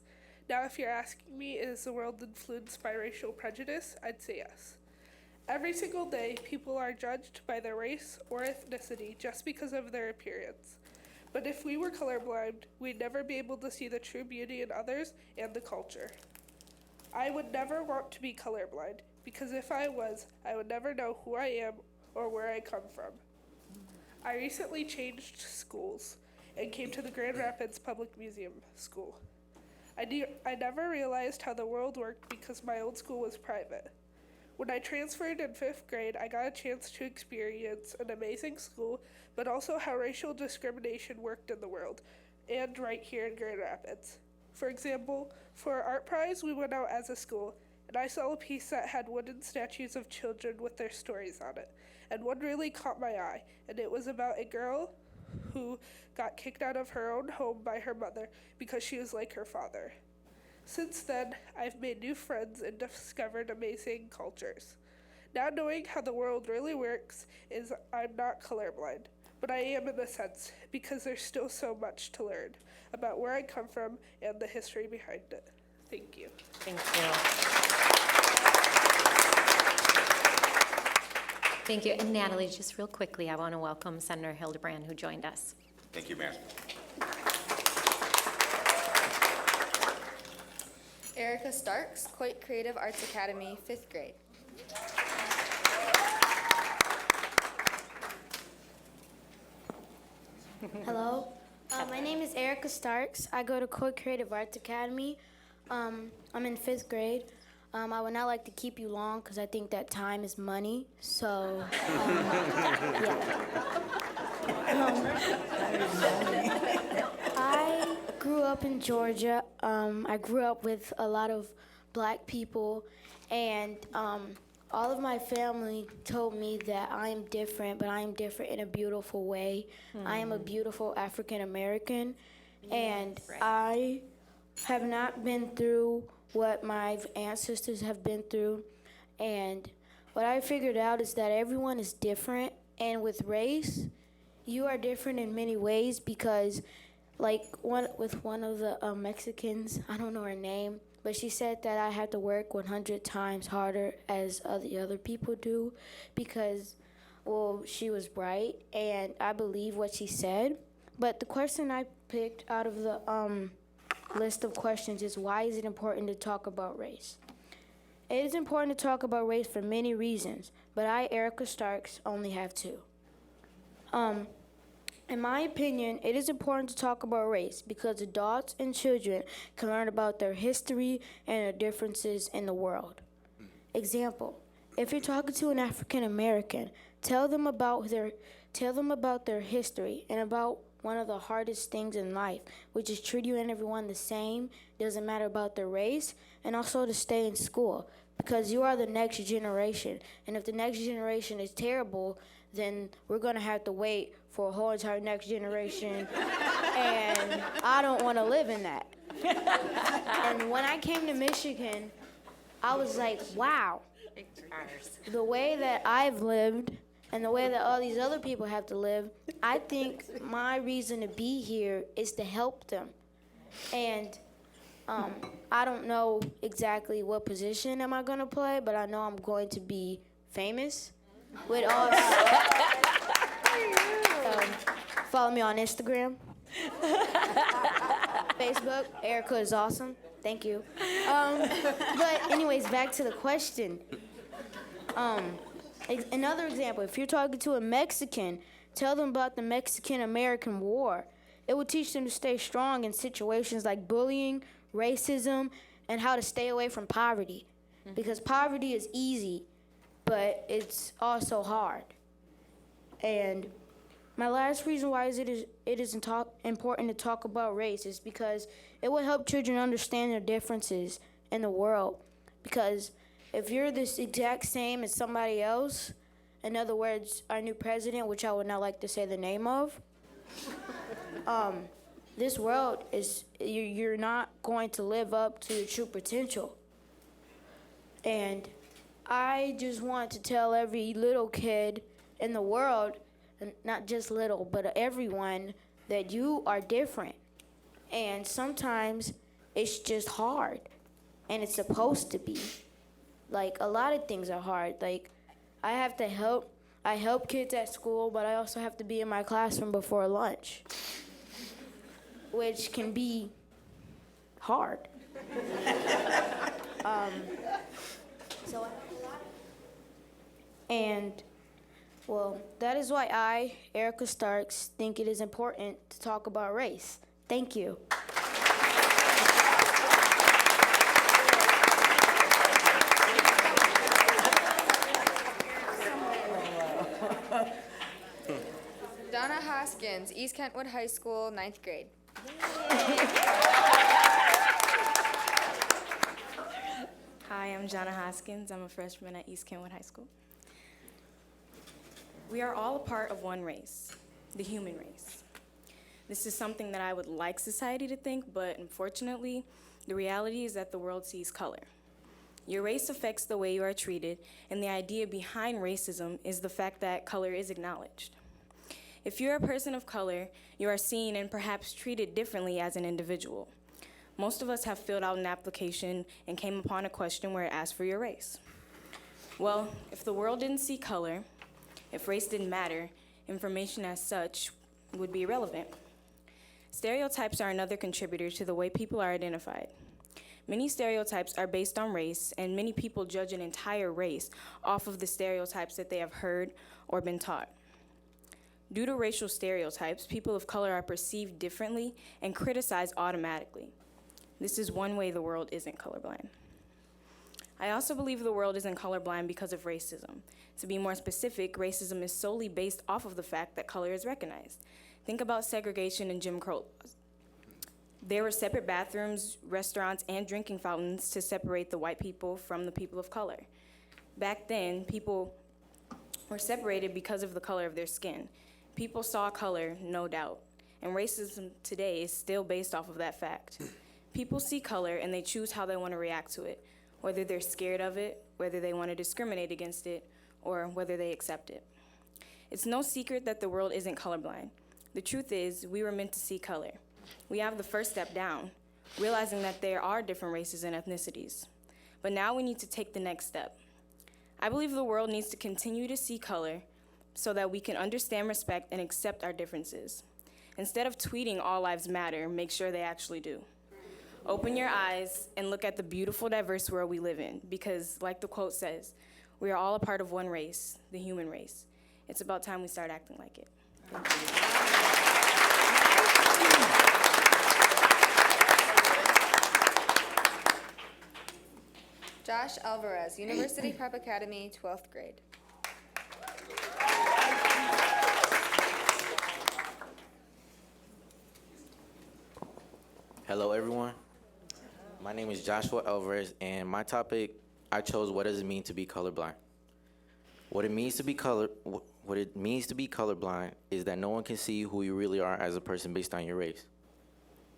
N: Now, if you're asking me, is the world influenced by racial prejudice? I'd say yes. Every single day, people are judged by their race or ethnicity just because of their appearance. But if we were colorblind, we'd never be able to see the true beauty in others and the culture. I would never want to be colorblind, because if I was, I would never know who I am or where I come from. I recently changed schools and came to the Grand Rapids Public Museum School. I never realized how the world worked because my old school was private. When I transferred in 5th grade, I got a chance to experience an amazing school, but also how racial discrimination worked in the world, and right here in Grand Rapids. For example, for our art prize, we went out as a school, and I saw a piece that had wooden statues of children with their stories on it, and one really caught my eye, and it was about a girl who got kicked out of her own home by her mother because she was like her father. Since then, I've made new friends and discovered amazing cultures. Now knowing how the world really works is I'm not colorblind, but I am in a sense, because there's still so much to learn about where I come from and the history behind it. Thank you.
G: Thank you. Thank you. And Natalie, just real quickly, I want to welcome Senator Hildebrand, who joined us.
P: Thank you, Mayor.
C: Erica Starks, Coit Creative Arts Academy, 5th grade.
E: Hello, my name is Erica Starks. I go to Coit Creative Arts Academy. I'm in 5th grade. I would not like to keep you long because I think that time is money. So, I grew up in Georgia. I grew up with a lot of black people, and all of my family told me that I am different, but I am different in a beautiful way. I am a beautiful African American, and I have not been through what my ancestors have been through. And what I figured out is that everyone is different, and with race, you are different in many ways because, like, one of the Mexicans, I don't know her name, but she said that I have to work 100 times harder as the other people do because, well, she was right, and I believe what she said. But the question I picked out of the list of questions is, why is it important to talk about race? It is important to talk about race for many reasons, but I, Erica Starks, only have two. In my opinion, it is important to talk about race because adults and children can learn about their history and the differences in the world. Example, if you're talking to an African American, tell them about their history and about one of the hardest things in life, which is treating everyone the same, doesn't matter about their race, and also to stay in school because you are the next generation. And if the next generation is terrible, then we're going to have to wait for a whole entire next generation, and I don't want to live in that. And when I came to Michigan, I was like, wow, the way that I've lived and the way that all these other people have to live, I think my reason to be here is to help them. And I don't know exactly what position am I going to play, but I know I'm going to be famous. with all. Follow me on Instagram, Facebook. Erica is awesome. Thank you. But anyways, back to the question. Another example, if you're talking to a Mexican, tell them about the Mexican-American War. It will teach them to stay strong in situations like bullying, racism, and how to stay away from poverty. Because poverty is easy, but it's also hard. And my last reason why it is important to talk about race is because it will help children understand their differences in the world. Because if you're this exact same as somebody else, in other words, our new president, which I would not like to say the name of, this world is, you're not going to live up to your true potential. And I just want to tell every little kid in the world, and not just little, but everyone, that you are different. And sometimes it's just hard, and it's supposed to be. Like, a lot of things are hard. Like, I help kids at school, but I also have to be in my classroom before lunch, which can be hard. Well, that is why I, Erica Starks, think it is important to talk about race. Thank you.
C: Donna Hoskins, East Kentwood High School, 9th grade.
P: Hi, I'm Jonna Hoskins. I'm a freshman at East Kentwood High School. We are all a part of one race, the human race. This is something that I would like society to think, but unfortunately, the reality is that the world sees color. Your race affects the way you are treated, and the idea behind racism is the fact that color is acknowledged. If you're a person of color, you are seen and perhaps treated differently as an individual. Most of us have filled out an application and came upon a question where it asked for your race. Well, if the world didn't see color, if race didn't matter, information as such would be irrelevant. Stereotypes are another contributor to the way people are identified. Many stereotypes are based on race, and many people judge an entire race off of the stereotypes that they have heard or been taught. Due to racial stereotypes, people of color are perceived differently and criticized automatically. This is one way the world isn't colorblind. I also believe the world isn't colorblind because of racism. To be more specific, racism is solely based off of the fact that color is recognized. Think about segregation and Jim Crow laws. There were separate bathrooms, restaurants, and drinking fountains to separate the white people from the people of color. Back then, people were separated because of the color of their skin. People saw color, no doubt, and racism today is still based off of that fact. People see color and they choose how they want to react to it, whether they're scared of it, whether they want to discriminate against it, or whether they accept it. It's no secret that the world isn't colorblind. The truth is, we were meant to see color. We have the first step down, realizing that there are different races and ethnicities. But now we need to take the next step. I believe the world needs to continue to see color so that we can understand, respect, and accept our differences. Instead of tweeting all lives matter, make sure they actually do. Open your eyes and look at the beautiful, diverse world we live in, because like the quote says, we are all a part of one race, the human race. It's about time we start acting like it.
C: Josh Alvarez, University Prep Academy, 12th grade.
Q: Hello, everyone. My name is Joshua Alvarez, and my topic, I chose what does it mean to be colorblind. What it means to be colorblind is that no one can see who you really are as a person based on your race.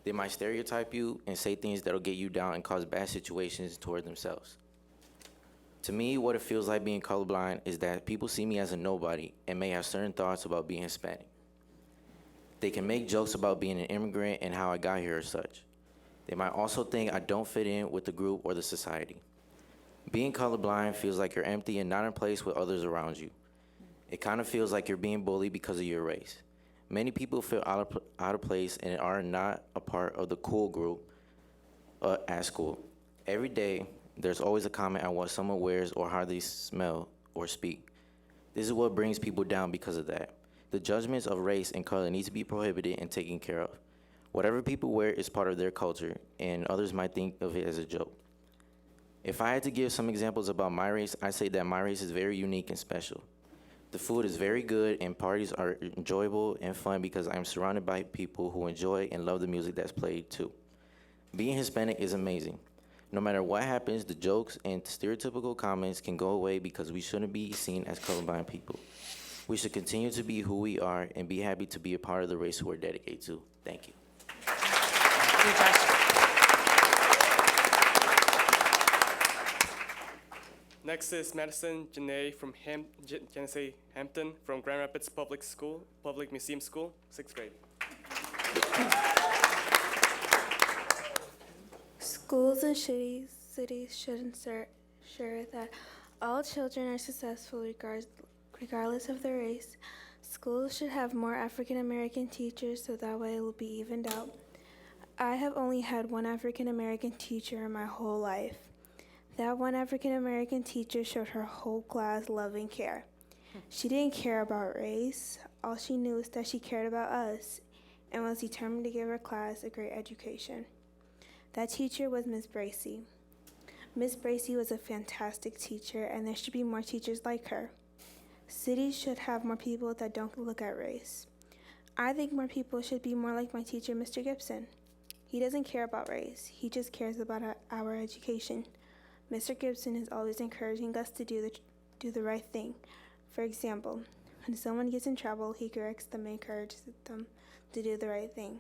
Q: They might stereotype you and say things that'll get you down and cause bad situations toward themselves. To me, what it feels like being colorblind is that people see me as a nobody and may have certain thoughts about being Hispanic. They can make jokes about being an immigrant and how I got here or such. They might also think I don't fit in with the group or the society. Being colorblind feels like you're empty and not in place with others around you. It kind of feels like you're being bullied because of your race. Many people feel out of place and are not a part of the cool group at school. Every day, there's always a comment on what someone wears or how they smell or speak. This is what brings people down because of that. The judgments of race and color need to be prohibited and taken care of. Whatever people wear is part of their culture, and others might think of it as a joke. If I had to give some examples about my race, I'd say that my race is very unique and special. The food is very good, and parties are enjoyable and fun because I'm surrounded by people who enjoy and love the music that's played too. Being Hispanic is amazing. No matter what happens, the jokes and stereotypical comments can go away because we shouldn't be seen as colorblind people. We should continue to be who we are and be happy to be a part of the race we're dedicated to. Thank you.
D: Next is Madison Janae from Hampton from Grand Rapids Public Museum School, 6th grade.
M: Schools and cities should ensure that all children are successful regardless of their race. Schools should have more African American teachers so that way it will be evened out. I have only had one African American teacher in my whole life. That one African American teacher showed her whole class love and care. She didn't care about race. All she knew is that she cared about us and was determined to give her class a great education. That teacher was Miss Bracy. Miss Bracy was a fantastic teacher, and there should be more teachers like her. Cities should have more people that don't look at race. I think more people should be more like my teacher, Mr. Gibson. He doesn't care about race. He just cares about our education. Mr. Gibson is always encouraging us to do the right thing. For example, when someone gets in trouble, he corrects them and encourages them to do the right thing.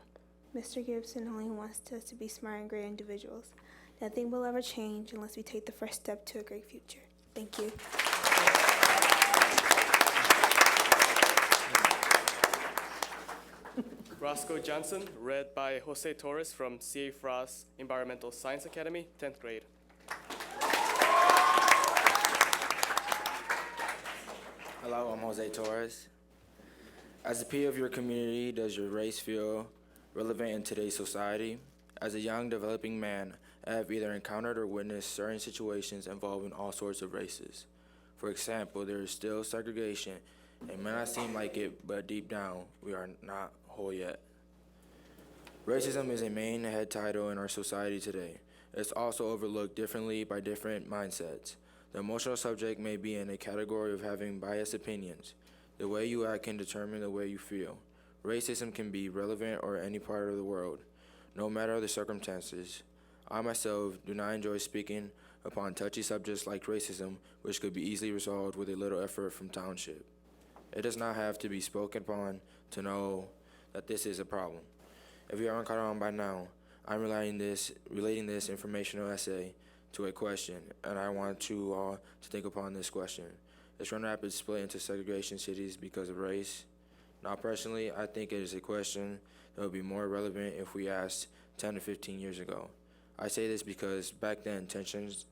M: Mr. Gibson only wants us to be smart and great individuals. Nothing will ever change unless we take the first step to a great future. Thank you.
D: Roscoe Johnson, read by Jose Torres from C.A. Frost Environmental Science Academy, 10th grade.
R: Hello, I'm Jose Torres. As a peer of your community, does your race feel relevant in today's society? As a young, developing man, I have either encountered or witnessed certain situations involving all sorts of races. For example, there is still segregation. It may not seem like it, but deep down, we are not whole yet. Racism is a main head title in our society today. It's also overlooked differently by different mindsets. The emotional subject may be in a category of having biased opinions. The way you act can determine the way you feel. Racism can be relevant or any part of the world, no matter the circumstances. I myself do not enjoy speaking upon touchy subjects like racism, which could be easily resolved with a little effort from township. It does not have to be spoken upon to know that this is a problem. If you aren't caught on by now, I'm relating this informational essay to a question, and I want you all to think upon this question. Is Grand Rapids split into segregation cities because of race? Now, personally, I think it is a question that would be more relevant if we asked 10 to 15 years ago. I say this because back then, tensions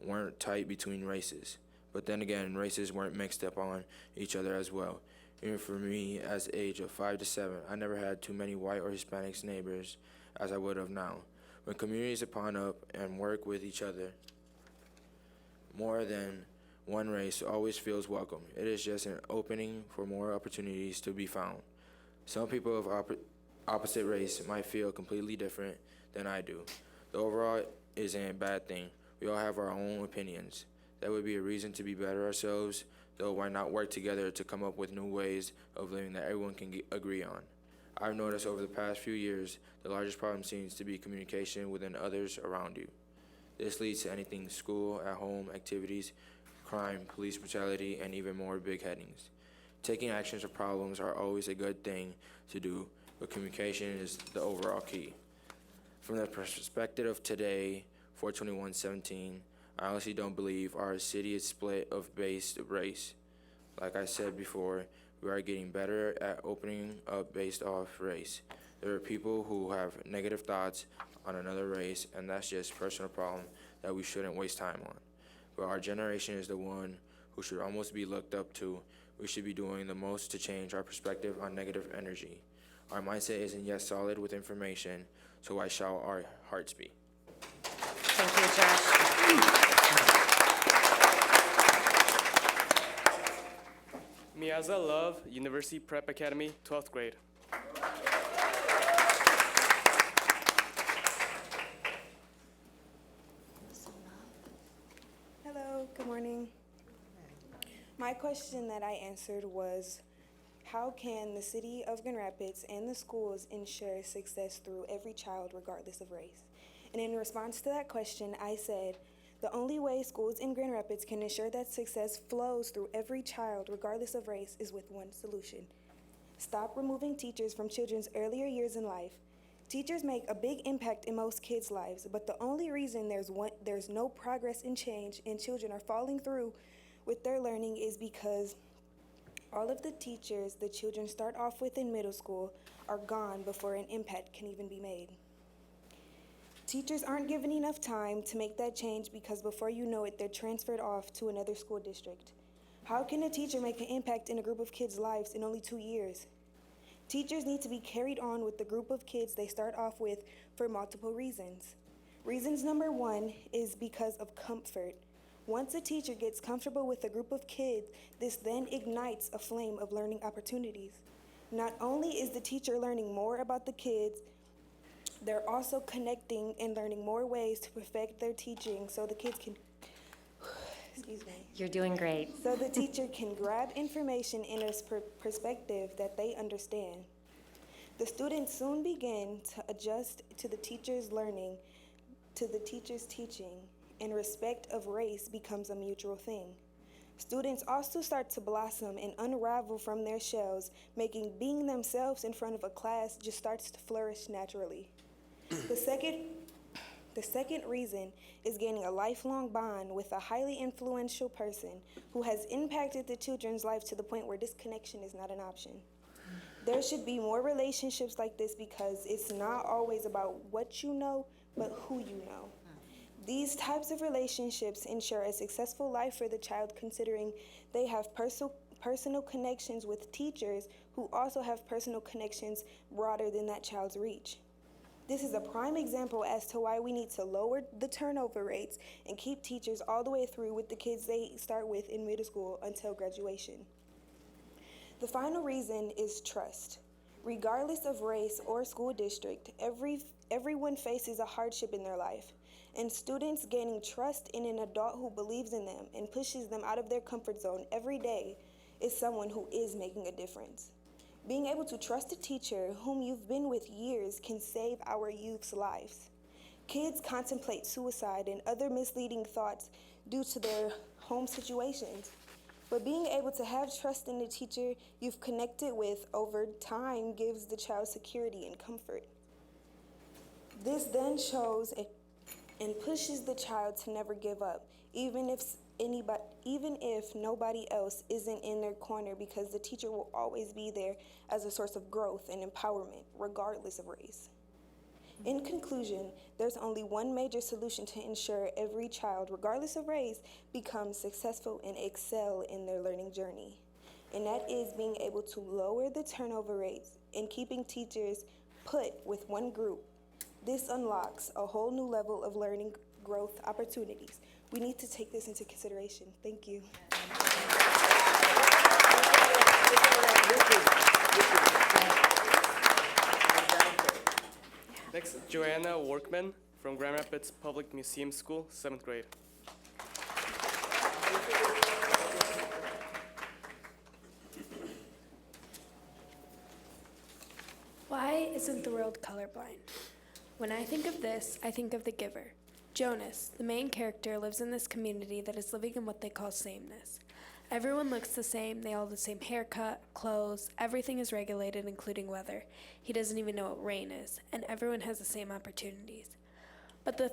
R: weren't tight between races. But then again, races weren't mixed up on each other as well. Even for me, as the age of 5 to 7, I never had too many white or Hispanic neighbors as I would have now. When communities upon up and work with each other, more than one race always feels welcome. It is just an opening for more opportunities to be found. Some people of opposite race might feel completely different than I do. The overall isn't a bad thing. We all have our own opinions. That would be a reason to be better ourselves, though why not work together to come up with new ways of living that everyone can agree on. I've noticed over the past few years, the largest problem seems to be communication within others around you. This leads to anything school, at home, activities, crime, police brutality, and even more big headings. Taking actions or problems are always a good thing to do, but communication is the overall key. From the perspective of today, 4/21/17, I honestly don't believe our city is split of based race. Like I said before, we are getting better at opening up based off race. There are people who have negative thoughts on another race, and that's just a personal problem that we shouldn't waste time on. But our generation is the one who should almost be looked up to. we should be doing the most to change our perspective on negative energy. Our mindset isn't yet solid with information, so why shall our hearts be?
G: Thank you, Josh.
D: Miaza Love, University Prep Academy, 12th grade.
F: Hello, good morning. My question that I answered was, how can the city of Grand Rapids and the schools ensure success through every child regardless of race? And in response to that question, I said, the only way schools in Grand Rapids can ensure that success flows through every child regardless of race is with one solution. Stop removing teachers from children's earlier years in life. Teachers make a big impact in most kids' lives, but the only reason there's no progress and change and children are falling through with their learning is because all of the teachers the children start off with in middle school are gone before an impact can even be made. Teachers aren't given enough time to make that change because before you know it, they're transferred off to another school district. How can a teacher make an impact in a group of kids' lives in only 2 years? Teachers need to be carried on with the group of kids they start off with for multiple reasons. Reasons number 1 is because of comfort. Once a teacher gets comfortable with a group of kids, this then ignites a flame of learning opportunities. Not only is the teacher learning more about the kids, they're also connecting and learning more ways to perfect their teaching so the kids can, excuse me.
G: You're doing great.
F: So the teacher can grab information in a perspective that they understand. The students soon begin to adjust to the teacher's learning, to the teacher's teaching, and respect of race becomes a mutual thing. Students also start to blossom and unravel from their shells, making being themselves in front of a class just starts to flourish naturally. The second reason is gaining a lifelong bond with a highly influential person who has impacted the children's life to the point where disconnection is not an option. There should be more relationships like this because it's not always about what you know, but who you know. These types of relationships ensure a successful life for the child, considering they have personal connections with teachers who also have personal connections broader than that child's reach. This is a prime example as to why we need to lower the turnover rates and keep teachers all the way through with the kids they start with in middle school until graduation. The final reason is trust. Regardless of race or school district, everyone faces a hardship in their life, and students gaining trust in an adult who believes in them and pushes them out of their comfort zone every day is someone who is making a difference. Being able to trust a teacher whom you've been with years can save our youth's lives. Kids contemplate suicide and other misleading thoughts due to their home situations. But being able to have trust in the teacher you've connected with over time gives the child security and comfort. This then shows and pushes the child to never give up, even if nobody else isn't in their corner, because the teacher will always be there as a source of growth and empowerment, regardless of race. In conclusion, there's only one major solution to ensure every child, regardless of race, becomes successful and excel in their learning journey. And that is being able to lower the turnover rates and keeping teachers put with one group. This unlocks a whole new level of learning growth opportunities. We need to take this into consideration. Thank you.
D: Next, Joanna Workman from Grand Rapids Public Museum School, 7th grade.
S: Why isn't the world colorblind? When I think of this, I think of the giver. Jonas, the main character, lives in this community that is living in what they call sameness. Everyone looks the same, they all have the same haircut, clothes, everything is regulated, including weather. He doesn't even know what rain is, and everyone has the same opportunities. But the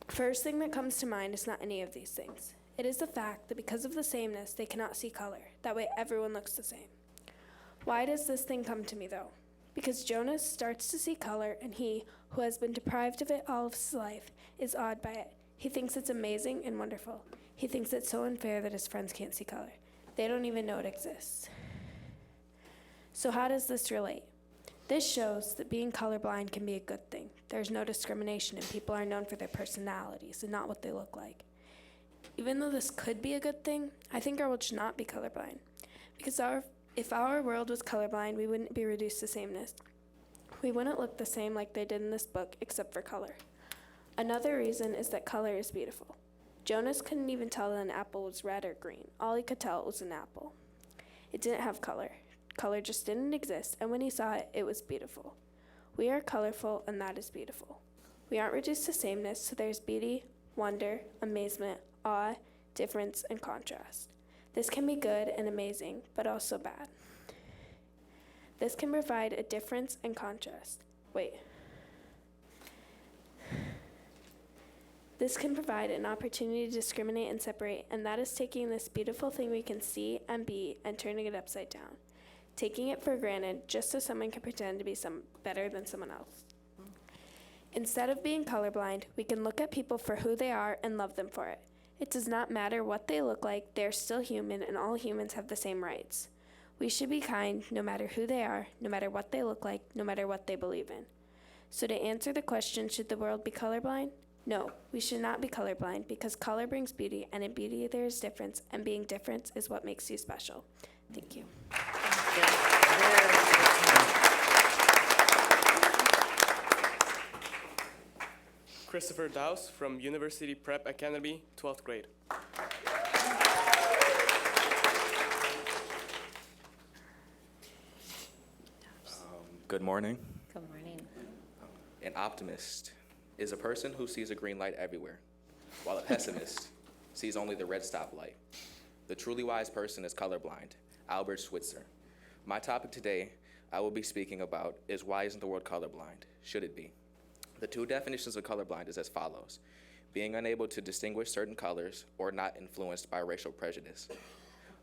S: first thing that comes to mind is not any of these things. It is the fact that because of the sameness, they cannot see color. That way everyone looks the same. Why does this thing come to me, though? Because Jonas starts to see color, and he, who has been deprived of it all of his life, is awed by it. He thinks it's amazing and wonderful. He thinks it's so unfair that his friends can't see color. They don't even know it exists. So how does this relate? This shows that being colorblind can be a good thing. There's no discrimination and people are known for their personalities and not what they look like. Even though this could be a good thing, I think our world should not be colorblind. Because if our world was colorblind, we wouldn't be reduced to sameness. We wouldn't look the same like they did in this book, except for color. Another reason is that color is beautiful. Jonas couldn't even tell that an apple was red or green. All he could tell was an apple. It didn't have color. Color just didn't exist, and when he saw it, it was beautiful. We are colorful, and that is beautiful. We aren't reduced to sameness, so there's beauty, wonder, amazement, awe, difference, and contrast. This can be good and amazing, but also bad. This can provide a difference and contrast. This can provide an opportunity to discriminate and separate, and that is taking this beautiful thing we can see and be and turning it upside down. Taking it for granted just so someone can pretend to be better than someone else. Instead of being colorblind, we can look at people for who they are and love them for it. It does not matter what they look like, they're still human, and all humans have the same rights. We should be kind no matter who they are, no matter what they look like, no matter what they believe in. So to answer the question, should the world be colorblind? No, we should not be colorblind because color brings beauty, and in beauty there is difference, and being different is what makes you special. Thank you.
D: Christopher Dowse from University Prep Academy, 12th grade.
T: Good morning.
G: Good morning.
T: An optimist is a person who sees a green light everywhere, while a pessimist sees only the red stoplight. The truly wise person is colorblind, Albert Schweitzer. My topic today I will be speaking about is why isn't the world colorblind? Should it be? The two definitions of colorblind is as follows: being unable to distinguish certain colors or not influenced by racial prejudice.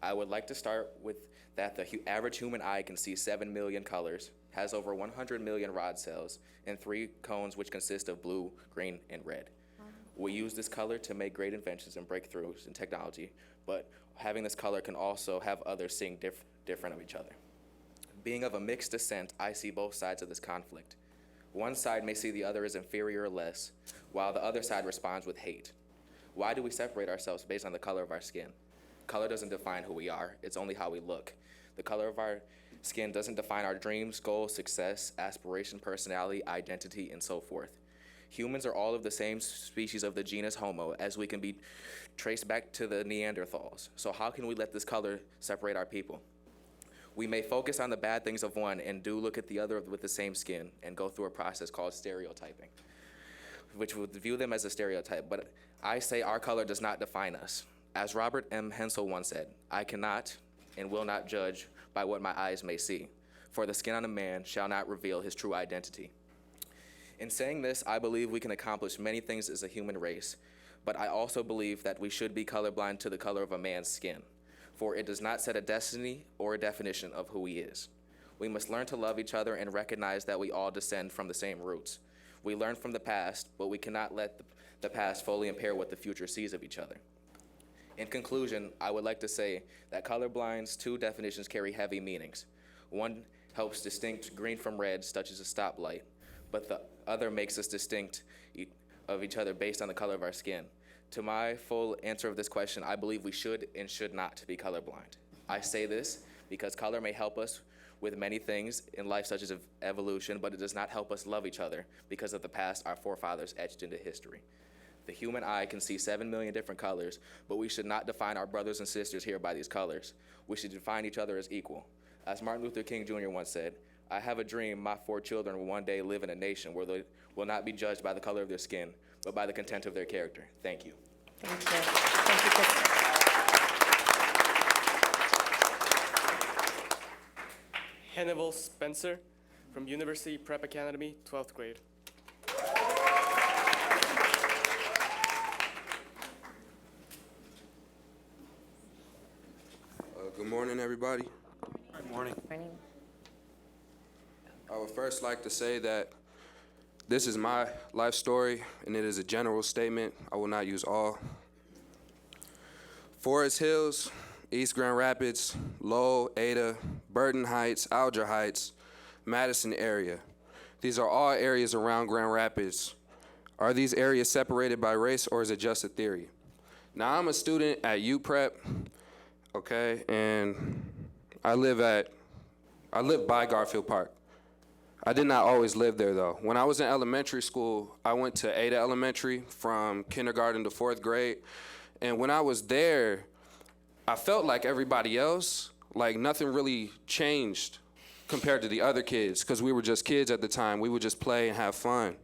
T: I would like to start with that the average human eye can see 7 million colors, has over 100 million rod cells, and 3 cones which consist of blue, green, and red. We use this color to make great inventions and breakthroughs in technology, but having this color can also have others seeing different of each other. Being of a mixed descent, I see both sides of this conflict. One side may see the other as inferior or less, while the other side responds with hate. Why do we separate ourselves based on the color of our skin? Color doesn't define who we are, it's only how we look. The color of our skin doesn't define our dreams, goals, success, aspiration, personality, identity, and so forth. Humans are all of the same species of the genus Homo, as we can be traced back to the Neanderthals. So how can we let this color separate our people? We may focus on the bad things of one and do look at the other with the same skin and go through a process called stereotyping, which would view them as a stereotype, but I say our color does not define us. As Robert M. Hensel once said, I cannot and will not judge by what my eyes may see, for the skin on a man shall not reveal his true identity. In saying this, I believe we can accomplish many things as a human race, but I also believe that we should be colorblind to the color of a man's skin, for it does not set a destiny or a definition of who he is. We must learn to love each other and recognize that we all descend from the same roots. We learn from the past, but we cannot let the past fully impair what the future sees of each other. In conclusion, I would like to say that colorblind's two definitions carry heavy meanings. One helps distinguish green from red, such as a stoplight, but the other makes us distinct of each other based on the color of our skin. To my full answer of this question, I believe we should and should not be colorblind. I say this because color may help us with many things in life, such as evolution, but it does not help us love each other because of the past our forefathers etched into history. The human eye can see 7 million different colors, but we should not define our brothers and sisters here by these colors. We should define each other as equal. As Martin Luther King Jr. once said, I have a dream my 4 children will one day live in a nation where they will not be judged by the color of their skin, but by the content of their character. Thank you.
G: Thank you. Thank you, Kristen.
D: Hannibal Spencer from University Prep Academy, 12th grade.
U: Good morning, everybody.
T: Good morning.
G: Morning.
U: I would first like to say that this is my life story, and it is a general statement. I will not use all. Forest Hills East Grand Rapids, Lowell, Ada, Burton Heights, Alger Heights, Madison area. These are all areas around Grand Rapids. Are these areas separated by race, or is it just a theory? Now, I'm a student at UPrep, okay, and I live by Garfield Park. I did not always live there, though. When I was in elementary school, I went to Ada Elementary from kindergarten to 4th grade, and when I was there, I felt like everybody else, like nothing really changed compared to the other kids, because we were just kids at the time. We would just play and have fun.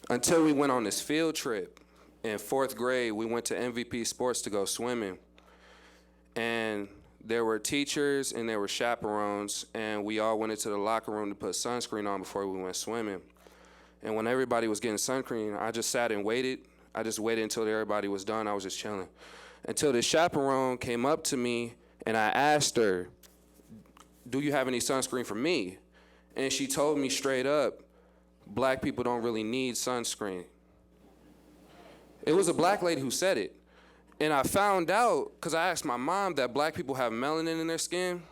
U: Until we went on this field trip. In 4th grade, we went to MVP Sports to go swimming. And there were teachers and there were chaperones, and we all went into the locker room to put sunscreen on before we went swimming. And when everybody was getting sunscreen, I just sat and waited. I just waited until everybody was done. I was just chilling. Until the chaperone came up to me, and I asked her, "Do you have any sunscreen for me?" And she told me straight up, "Black people don't really need sunscreen." It was a black lady who said it. And I found out, because I asked my mom, that black people have melanin in their skin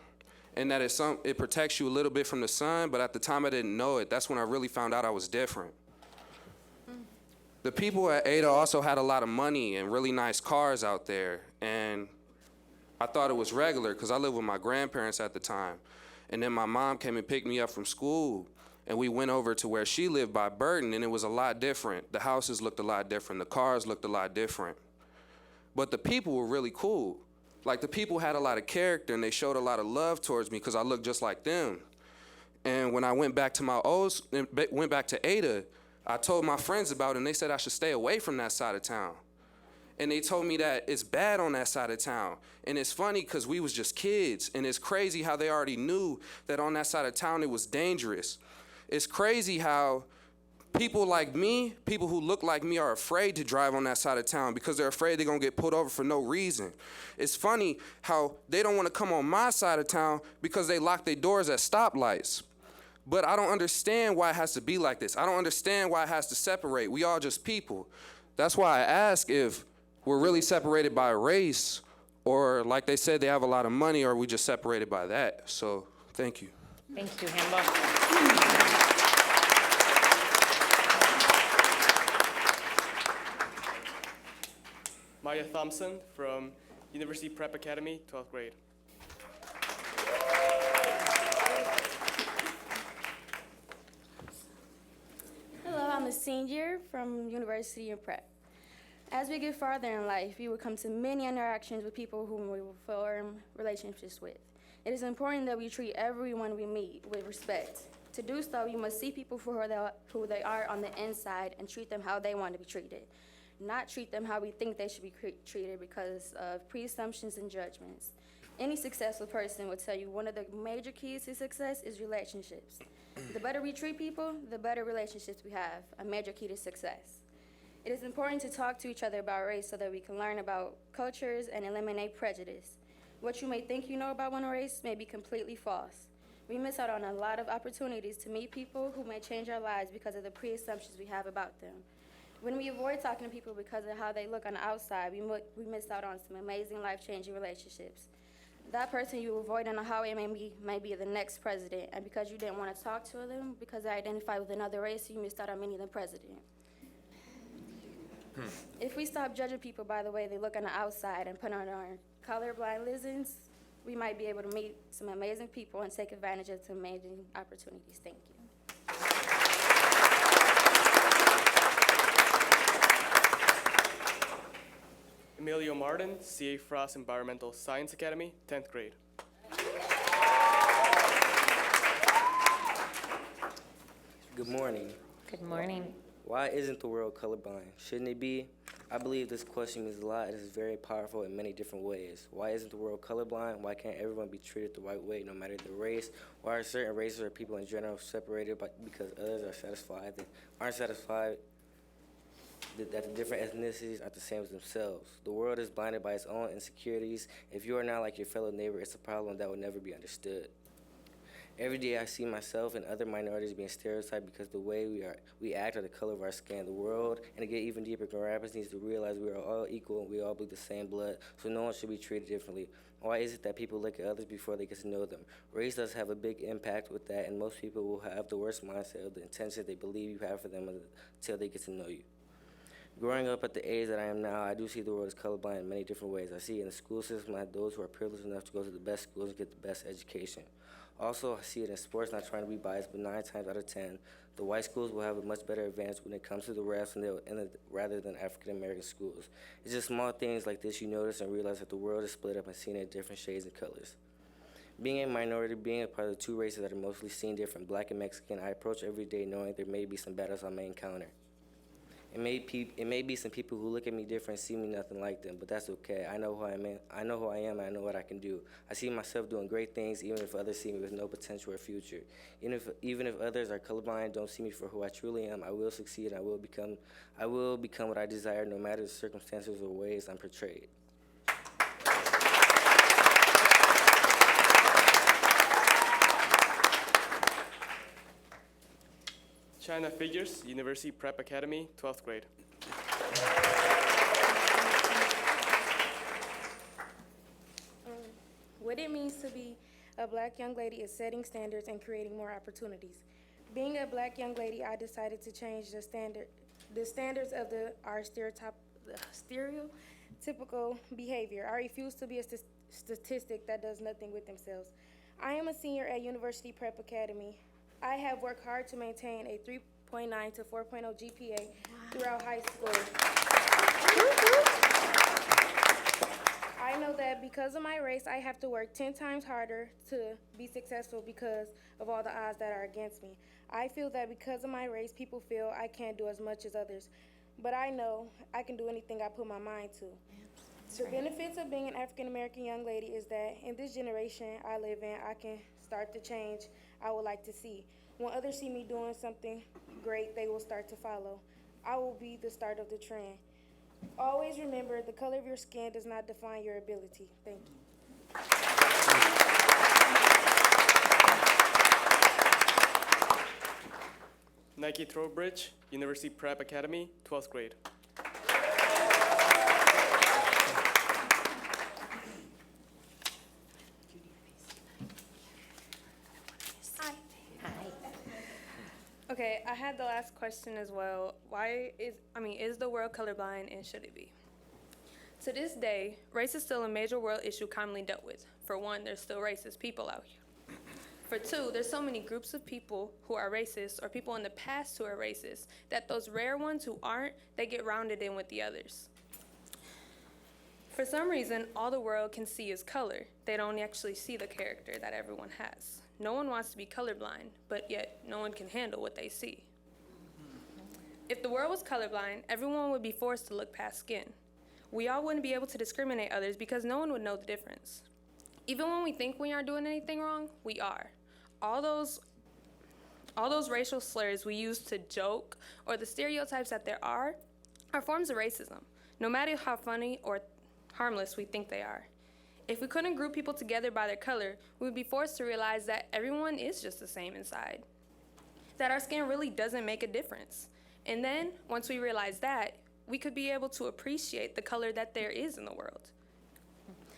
U: and that it protects you a little bit from the sun, but at the time I didn't know it. That's when I really found out I was different. The people at Ada also had a lot of money and really nice cars out there, and I thought it was regular because I lived with my grandparents at the time. And then my mom came and picked me up from school, and we went over to where she lived by Burton, and it was a lot different. The houses looked a lot different. The cars looked a lot different. But the people were really cool. Like, the people had a lot of character, and they showed a lot of love towards me because I looked just like them. And when I went back to Ada, I told my friends about it, and they said I should stay away from that side of town. And they told me that it's bad on that side of town. And it's funny because we was just kids, and it's crazy how they already knew that on that side of town it was dangerous. It's crazy how people like me, people who look like me, are afraid to drive on that side of town because they're afraid they're gonna get pulled over for no reason. It's funny how they don't wanna come on my side of town because they lock their doors at stoplights. But I don't understand why it has to be like this. I don't understand why it has to separate. We all just people. That's why I ask if we're really separated by race, or like they said, they have a lot of money, or are we just separated by that? So, thank you.
G: Thank you, Hamba.
D: Maya Thompson from University Prep Academy, 12th grade.
K: Hello, I'm a senior from University of Prep. As we get farther in life, we will come to many interactions with people whom we will form relationships with. It is important that we treat everyone we meet with respect. To do so, we must see people for who they are on the inside and treat them how they want to be treated, not treat them how we think they should be treated because of preassumptions and judgments. Any successful person will tell you one of the major keys to success is relationships. The better we treat people, the better relationships we have, a major key to success. It is important to talk to each other about race so that we can learn about cultures and eliminate prejudice. What you may think you know about one race may be completely false. We miss out on a lot of opportunities to meet people who may change our lives because of the pre-assumptions we have about them. When we avoid talking to people because of how they look on the outside, we miss out on some amazing life-changing relationships. That person you avoid on the highway may be the next president, and because you didn't want to talk to them because they identify with another race, you missed out on meeting the president. If we stop judging people by the way they look on the outside and put on our colorblind lenses, we might be able to meet some amazing people and take advantage of some amazing opportunities. Thank you.
D: Emilio Martin, C.A. Frost Environmental Science Academy, 10th grade.
V: Good morning.
G: Good morning.
V: Why isn't the world colorblind? Shouldn't it be? I believe this question means a lot and is very powerful in many different ways. Why isn't the world colorblind? Why can't everyone be treated the right way no matter their race? Why are certain races or people in general separated because others aren't satisfied that the different ethnicities aren't the same as themselves? The world is blinded by its own insecurities. If you are not like your fellow neighbor, it's a problem that will never be understood. Every day I see myself and other minorities being stereotyped because the way we act or the color of our skin. The world, and to get even deeper, Grand Rapids needs to realize we are all equal and we all bleed the same blood, so no one should be treated differently. Why is it that people look at others before they get to know them? Race does have a big impact with that, and most people will have the worst mindset of the intentions they believe you have for them until they get to know you. Growing up at the age that I am now, I do see the world as colorblind in many different ways. I see it in the school system, I have those who are privileged enough to go to the best schools and get the best education. Also, I see it in sports, not trying to be biased, but 9 times out of 10, the white schools will have a much better advantage when it comes to the refs rather than African American schools. It's just small things like this you notice and realize that the world is split up and seen in different shades and colors. Being a minority, being a part of the two races that are mostly seen different, black and Mexican, I approach every day knowing there may be some battles I may encounter. It may be some people who look at me different and see me nothing like them, but that's okay. I know who I am, and I know what I can do. I see myself doing great things, even if others see me with no potential or future. Even if others are colorblind, don't see me for who I truly am, I will succeed, and I will become what I desire, no matter the circumstances or ways I'm portrayed.
D: China Figures, University Prep Academy, 12th grade.
K: What it means to be a black young lady is setting standards and creating more opportunities. Being a black young lady, I decided to change the standards of our stereotypical behavior. I refuse to be a statistic that does nothing with themselves. I am a senior at University Prep Academy. I have worked hard to maintain a 3.9 to 4.0 GPA throughout high school. I know that because of my race, I have to work 10 times harder to be successful because of all the odds that are against me. I feel that because of my race, people feel I can't do as much as others. But I know I can do anything I put my mind to. The benefits of being an African American young lady is that in this generation I live in, I can start the change I would like to see. When others see me doing something great, they will start to follow. I will be the start of the trend. Always remember, the color of your skin does not define your ability. Thank you.
D: Nike Throwbridge, University Prep Academy, 12th grade.
S: Okay, I had the last question as well. Is the world colorblind, and should it be? To this day, race is still a major world issue commonly dealt with. For one, there's still racist people out here. For two, there's so many groups of people who are racist or people in the past who are racist that those rare ones who aren't, they get rounded in with the others. For some reason, all the world can see is color. They don't actually see the character that everyone has. No one wants to be colorblind, but yet no one can handle what they see. If the world was colorblind, everyone would be forced to look past skin. We all wouldn't be able to discriminate others because no one would know the difference. Even when we think we aren't doing anything wrong, we are. All those racial slurs we use to joke or the stereotypes that there are forms of racism, no matter how funny or harmless we think they are. If we couldn't group people together by their color, we would be forced to realize that everyone is just the same inside, that our skin really doesn't make a difference. And then, once we realize that, we could be able to appreciate the color that there is in the world.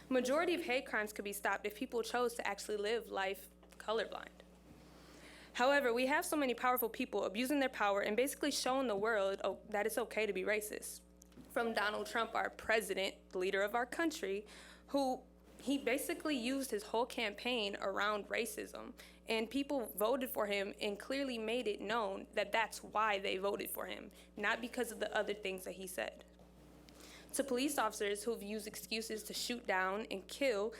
S: Majority of hate crimes could be stopped if people chose to actually live life colorblind. However, we have so many powerful people abusing their power and basically showing the world that it's okay to be racist. From Donald Trump, our president, the leader of our country, who he basically used his whole campaign around racism, and people voted for him and clearly made it known that that's why they voted for him, not because of the other things that he said. To police officers who've used excuses to shoot down and kill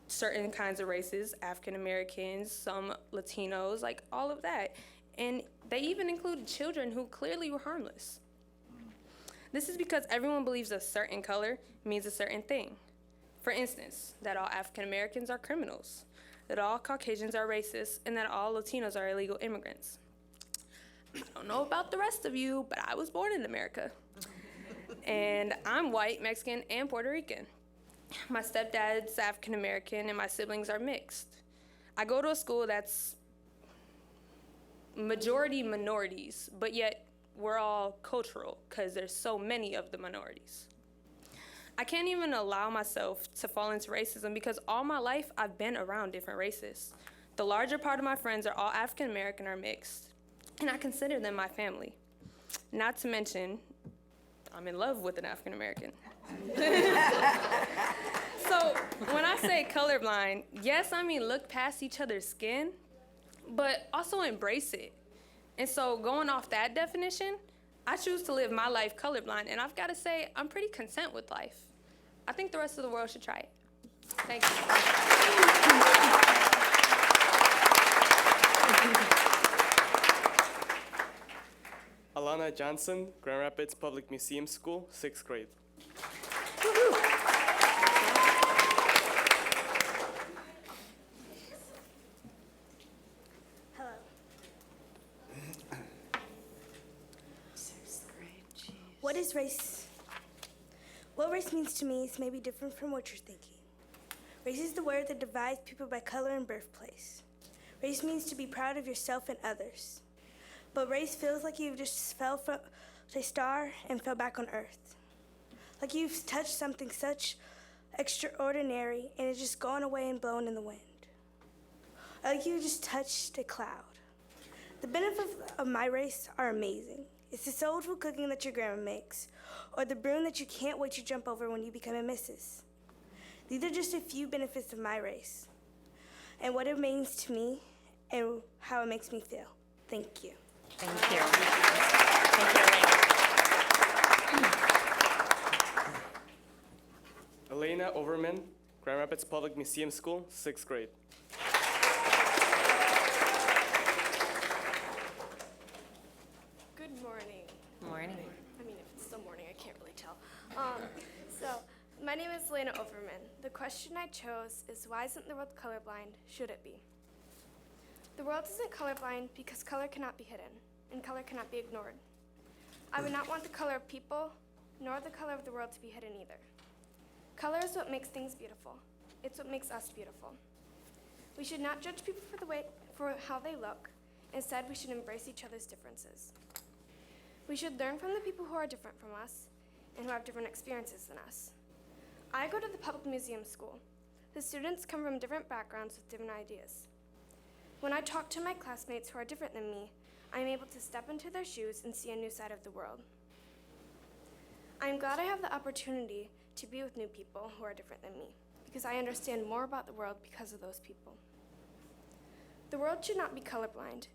S: certain kinds of races, African Americans, some Latinos, like all of that. And they even included children who clearly were harmless. This is because everyone believes a certain color means a certain thing. For instance, that all African Americans are criminals, that all Caucasians are racist, and that all Latinos are illegal immigrants. I don't know about the rest of you, but I was born in America. And I'm white, Mexican, and Puerto Rican. My stepdad's African American, and my siblings are mixed.
A: I go to a school that's majority minorities, but yet we're all cultural because there's so many of the minorities. I can't even allow myself to fall into racism because all my life I've been around different races. The larger part of my friends are all African American or mixed, and I consider them my family. Not to mention, I'm in love with an African American. So when I say colorblind, yes, I mean look past each other's skin, but also embrace it. And so going off that definition, I choose to live my life colorblind, and I've got to say, I'm pretty content with life. I think the rest of the world should try it. Thank you.
D: Alana Johnson, Grand Rapids Public Museum School, 6th grade.
E: Hello. What is race? What race means to me is maybe different from what you're thinking. Race is the word that divides people by color and birthplace. Race means to be proud of yourself and others. But race feels like you've just fell from a star and fell back on earth. Like you've touched something such extraordinary and it's just gone away and blown in the wind. Or like you just touched a cloud. The benefits of my race are amazing. It's the soulful cooking that your grandma makes, or the broom that you can't wait to jump over when you become a missus. These are just a few benefits of my race and what it means to me and how it makes me feel. Thank you.
G: Thank you. Thank you, Elena.
D: Elena Overman, Grand Rapids Public Museum School, 6th grade.
O: Good morning.
G: Morning.
O: I mean, if it's still morning, I can't really tell. My name is Elena Overman. The question I chose is, why isn't the world colorblind? Should it be? The world isn't colorblind because color cannot be hidden, and color cannot be ignored. I would not want the color of people, nor the color of the world to be hidden either. Color is what makes things beautiful. It's what makes us beautiful. We should not judge people for how they look. Instead, we should embrace each other's differences. We should learn from the people who are different from us and who have different experiences than us. I go to the public museum school. The students come from different backgrounds with different ideas. When I talk to my classmates who are different than me, I am able to step into their shoes and see a new side of the world. I am glad I have the opportunity to be with new people who are different than me, because I understand more about the world because of those people. The world should not be colorblind.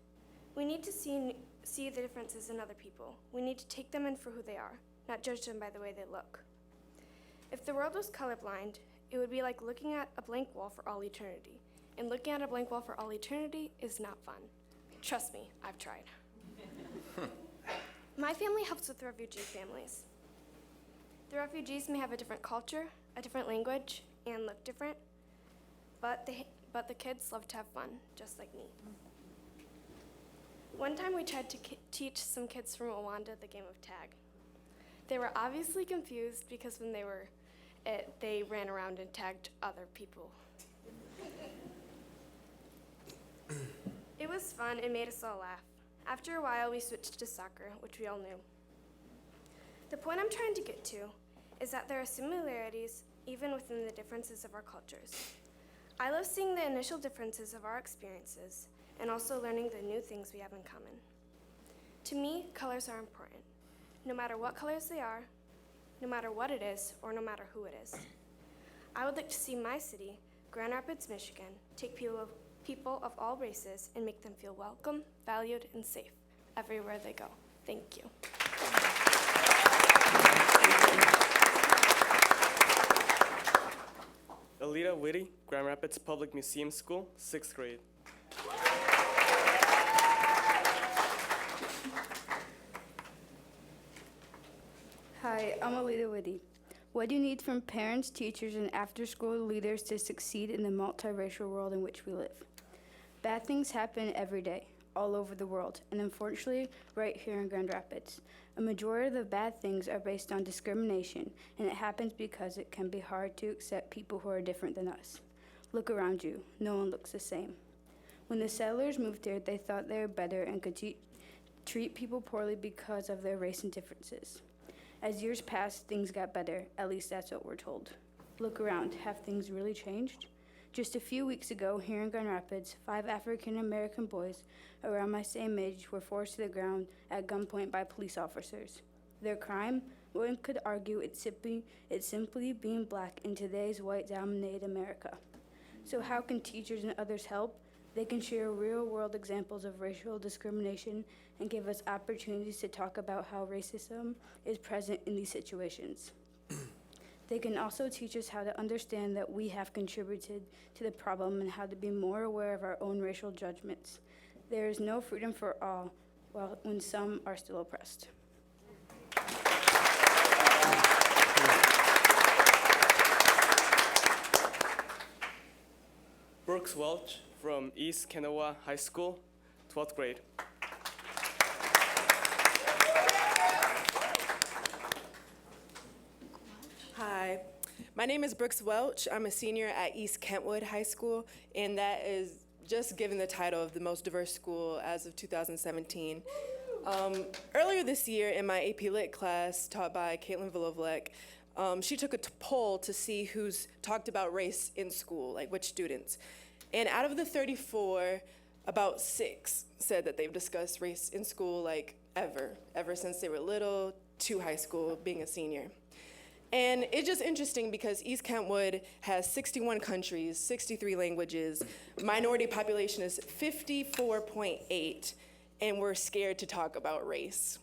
O: We need to see the differences in other people. We need to take them in for who they are, not judge them by the way they look. If the world was colorblind, it would be like looking at a blank wall for all eternity. And looking at a blank wall for all eternity is not fun. Trust me, I've tried. My family helps with refugee families. The refugees may have a different culture, a different language, and look different, but the kids love to have fun, just like me. One time we tried to teach some kids from Rwanda the game of tag. They were obviously confused because when they ran around and tagged other people. It was fun and made us all laugh. After a while, we switched to soccer, which we all knew. The point I'm trying to get to is that there are similarities even within the differences of our cultures. I love seeing the initial differences of our experiences and also learning the new things we have in common. To me, colors are important. No matter what colors they are, no matter what it is, or no matter who it is. I would like to see my city, Grand Rapids, Michigan, take people of all races and make them feel welcome, valued, and safe everywhere they go. Thank you.
D: Alita Whitty, Grand Rapids Public Museum School, 6th grade.
W: Hi, I'm Alita Whitty. What do you need from parents, teachers, and after-school leaders to succeed in the multiracial world in which we live? Bad things happen every day, all over the world, and unfortunately, right here in Grand Rapids. A majority of the bad things are based on discrimination, and it happens because it can be hard to accept people who are different than us. Look around you. No one looks the same. When the settlers moved here, they thought they were better and could treat people poorly because of their race and differences. As years passed, things got better. At least that's what we're told. Look around. Have things really changed? Just a few weeks ago, here in Grand Rapids, 5 African American boys around my same age were forced to the ground at gunpoint by police officers. Their crime? One could argue it's simply being black in today's white-dominated America. So how can teachers and others help? They can share real-world examples of racial discrimination and give us opportunities to talk about how racism is present in these situations. They can also teach us how to understand that we have contributed to the problem and how to be more aware of our own racial judgments. There is no freedom for all, when some are still oppressed.
D: Brooks Welch from East Kanawha High School, 12th grade.
B: Hi, my name is Brooks Welch. I'm a senior at East Kentwood High School, and that is just given the title of the most diverse school as of 2017. Earlier this year in my AP Lit class taught by Caitlin Villovlek, she took a poll to see who's talked about race in school, like which students. And out of the 34, about 6 said that they've discussed race in school like ever since they were little to high school, being a senior. And it's just interesting because East Kentwood has 61 countries, 63 languages, minority population is 54.8, and we're scared to talk about race.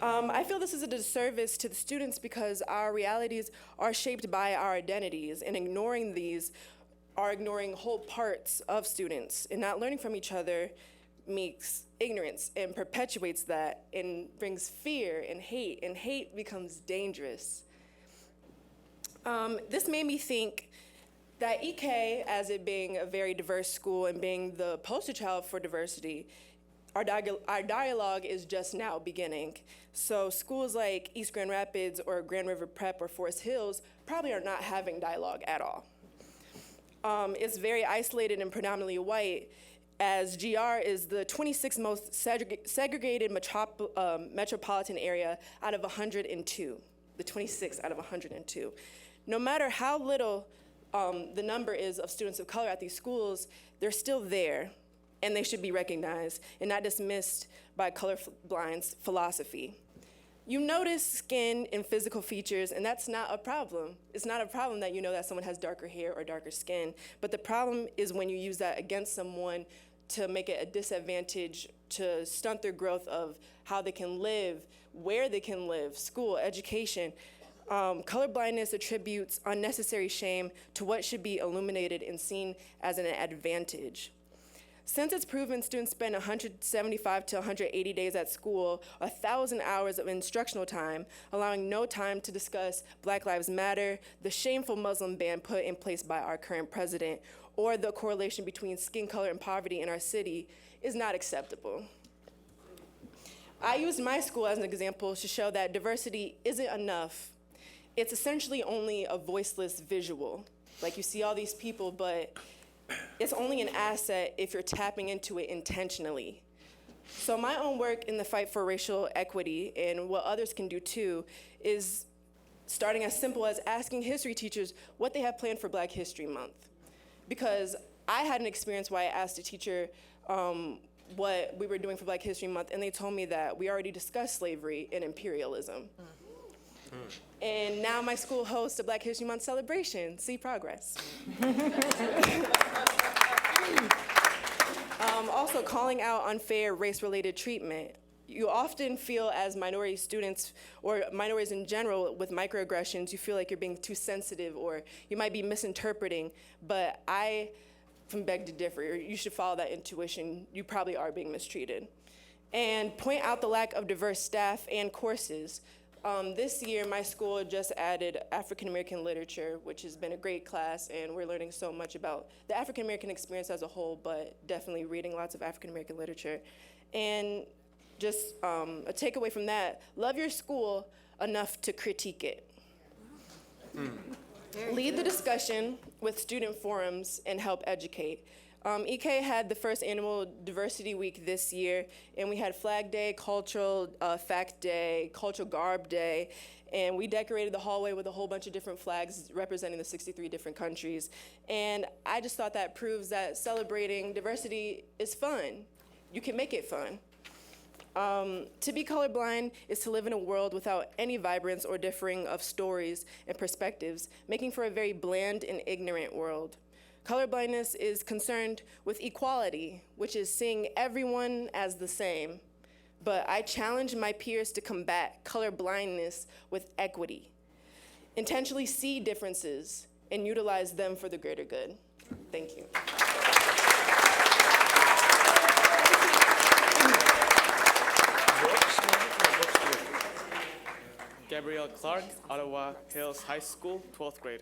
B: I feel this is a disservice to the students because our realities are shaped by our identities, and ignoring these are ignoring whole parts of students, and not learning from each other makes ignorance and perpetuates that and brings fear and hate becomes dangerous. This made me think that EK, as it being a very diverse school and being the poster child for diversity, our dialogue is just now beginning. So schools like East Grand Rapids or Grand River Prep or Forest Hills probably are not having dialogue at all. It's very isolated and predominantly white, as GR is the 26th most segregated metropolitan area out of 102, the 26th out of 102. No matter how little the number is of students of color at these schools, they're still there, and they should be recognized and not dismissed by colorblind philosophy. You notice skin and physical features, and that's not a problem. It's not a problem that you know that someone has darker hair or darker skin, but the problem is when you use that against someone to make it a disadvantage, to stunt their growth of how they can live, where they can live, school, education. Colorblindness attributes unnecessary shame to what should be illuminated and seen as an advantage. Since it's proven students spend 175 to 180 days at school, 1,000 hours of instructional time, allowing no time to discuss Black Lives Matter, the shameful Muslim ban put in place by our current president, or the correlation between skin color and poverty in our city is not acceptable. I used my school as an example to show that diversity isn't enough. It's essentially only a voiceless visual. Like you see all these people, but it's only an asset if you're tapping into it intentionally. So my own work in the fight for racial equity, and what others can do too, is starting as simple as asking history teachers what they have planned for Black History Month. Because I had an experience where I asked a teacher what we were doing for Black History Month, and they told me that we already discussed slavery and imperialism. And now my school hosts a Black History Month celebration. See progress. Also, calling out unfair race-related treatment. You often feel as minority students, or minorities in general, with microaggressions, you feel like you're being too sensitive, or you might be misinterpreting, but I beg to differ. You should follow that intuition. You probably are being mistreated. And point out the lack of diverse staff and courses. This year, my school just added African American literature, which has been a great class, and we're learning so much about the African American experience as a whole, but definitely reading lots of African American literature. And just a takeaway from that, love your school enough to critique it. Lead the discussion with student forums and help educate. EK had the first annual Diversity Week this year, and we had Flag Day, Cultural Fact Day, Cultural Garb Day, and we decorated the hallway with a whole bunch of different flags representing the 63 different countries. And I just thought that proves that celebrating diversity is fun. You can make it fun. To be colorblind is to live in a world without any vibrance or differing of stories and perspectives, making for a very bland and ignorant world. Colorblindness is concerned with equality, which is seeing everyone as the same. But I challenge my peers to combat colorblindness with equity. Intentionally see differences and utilize them for the greater good. Thank you.
D: Gabrielle Clark, Ottawa Hills High School, 12th grade.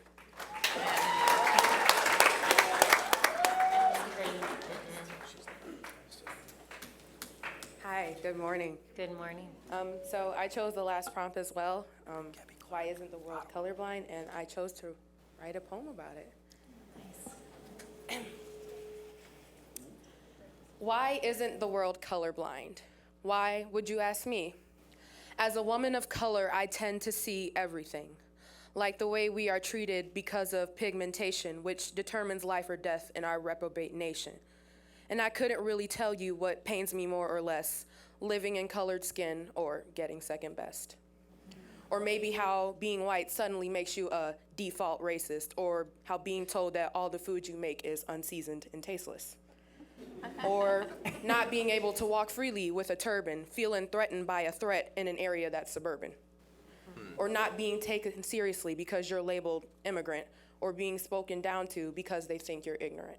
H: Hi, good morning.
G: Good morning.
H: So I chose the last prompt as well. Why isn't the world colorblind? And I chose to write a poem about it. Nice. Why isn't the world colorblind? Why, would you ask me? As a woman of color, I tend to see everything, like the way we are treated because of pigmentation, which determines life or death in our reprobate nation. And I couldn't really tell you what pains me more or less, living in colored skin or getting second best. Or maybe how being white suddenly makes you a default racist, or how being told that all the food you make is unseasoned and tasteless. Or not being able to walk freely with a turban, feeling threatened by a threat in an area that's suburban. Or not being taken seriously because you're labeled immigrant, or being spoken down to because they think you're ignorant.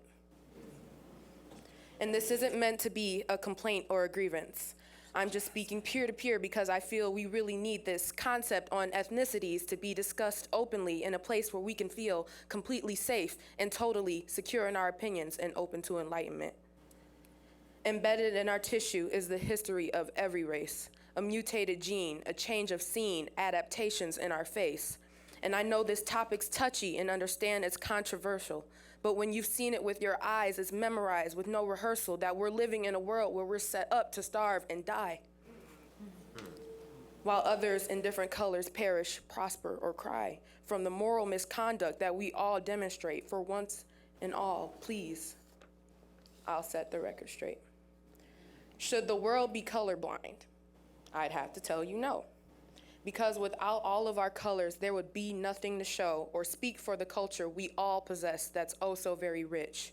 H: And this isn't meant to be a complaint or a grievance. I'm just speaking peer to peer because I feel we really need this concept on ethnicities to be discussed openly in a place where we can feel completely safe and totally secure in our opinions and open to enlightenment. Embedded in our tissue is the history of every race, a mutated gene, a change of scene, adaptations in our face. And I know this topic's touchy and understand it's controversial, but when you've seen it with your eyes, it's memorized with no rehearsal that we're living in a world where we're set up to starve and die, while others in different colors perish, prosper, or cry from the moral misconduct that we all demonstrate. For once and all, please, I'll set the record straight. Should the world be colorblind? I'd have to tell you no. Because without all of our colors, there would be nothing to show or speak for the culture we all possess that's oh so very rich.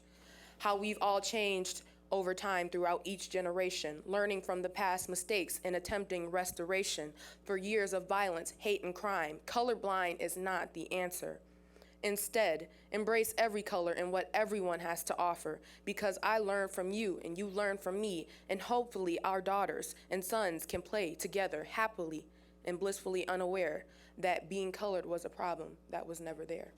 H: How we've all changed over time throughout each generation, learning from the past mistakes and attempting restoration for years of violence, hate, and crime. Colorblind is not the answer. Instead, embrace every color and what everyone has to offer, because I learn from you and you learn from me, and hopefully our daughters and sons can play together happily and blissfully unaware that being colored was a problem that was never there.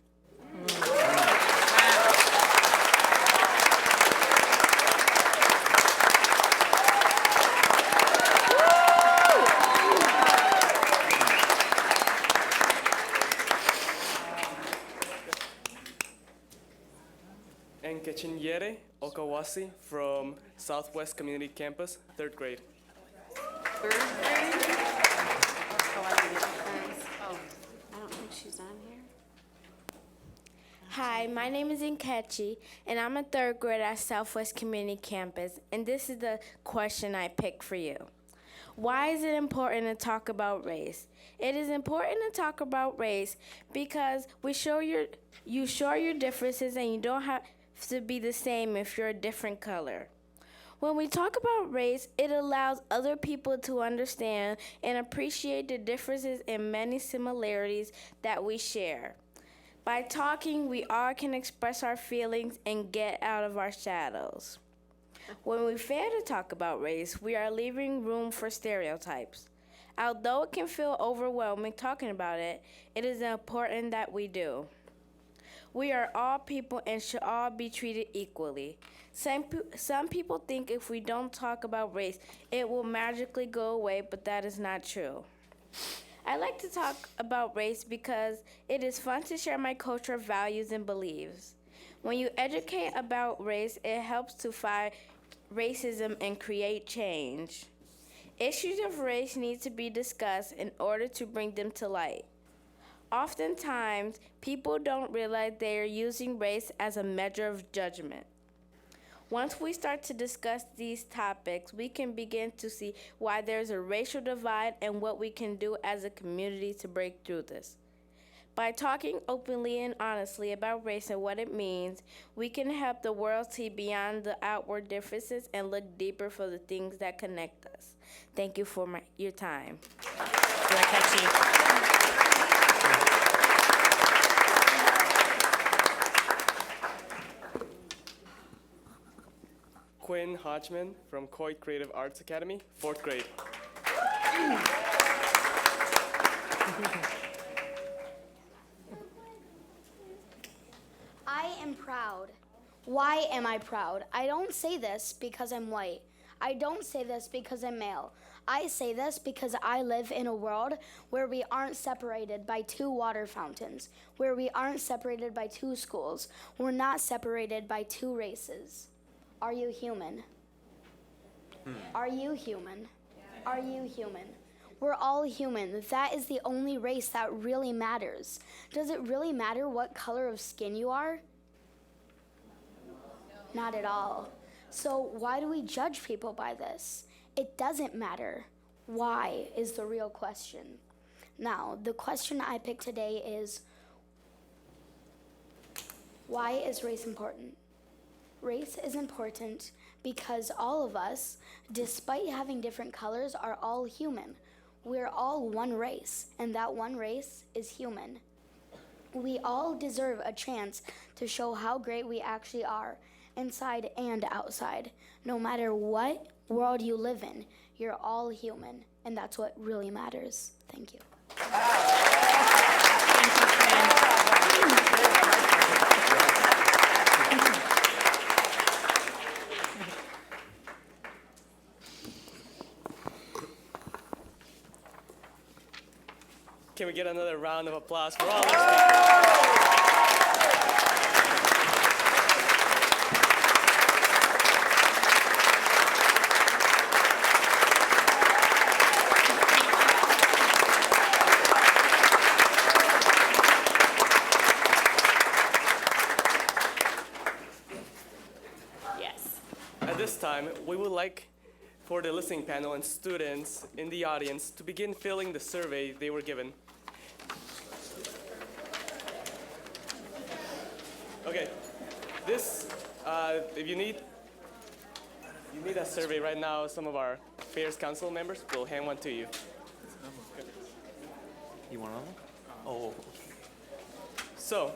D: And Kechinyere Okawasi from Southwest Community Campus, 3rd grade.
I: Third grade? Oh, I don't think she's on here.
E: Hi, my name is Nkechi, and I'm a third grader at Southwest Community Campus, and this is the question I picked for you. Why is it important to talk about race? It is important to talk about race because you show your differences, and you don't have to be the same if you're a different color. When we talk about race, it allows other people to understand and appreciate the differences and many similarities that we share. By talking, we all can express our feelings and get out of our shadows. When we fail to talk about race, we are leaving room for stereotypes. Although it can feel overwhelming talking about it, it is important that we do. We are all people and should all be treated equally. Some people think if we don't talk about race, it will magically go away, but that is not true. I like to talk about race because it is fun to share my cultural values and beliefs. When you educate about race, it helps to fight racism and create change. Issues of race need to be discussed in order to bring them to light. Oftentimes, people don't realize they are using race as a measure of judgment. Once we start to discuss these topics, we can begin to see why there's a racial divide and what we can do as a community to break through this. By talking openly and honestly about race and what it means, we can help the world see beyond the outward differences and look deeper for the things that connect us. Thank you for your time.
G: Very catchy.
D: Quinn Hodgman from Coit Creative Arts Academy, 4th grade.
J: I am proud. Why am I proud? I don't say this because I'm white. I don't say this because I'm male. I say this because I live in a world where we aren't separated by 2 water fountains, where we aren't separated by 2 schools. We're not separated by 2 races. Are you human? Are you human? Are you human? We're all human. That is the only race that really matters. Does it really matter what color of skin you are? Not at all. So why do we judge people by this? It doesn't matter. Why is the real question. Now, the question I picked today is, why is race important? Race is important because all of us, despite having different colors, are all human. We're all one race, and that one race is human. We all deserve a chance to show how great we actually are, inside and outside. No matter what world you live in, you're all human, and that's what really matters. Thank you.
D: Can we get another round of applause for all our speakers?
G: Yes.
D: At this time, we would like for the listening panel and students in the audience to begin filling the survey they were given. Okay, this, if you need a survey right now, some of our Affairs Council members will hand one to you.
L: You want one? Oh.
D: So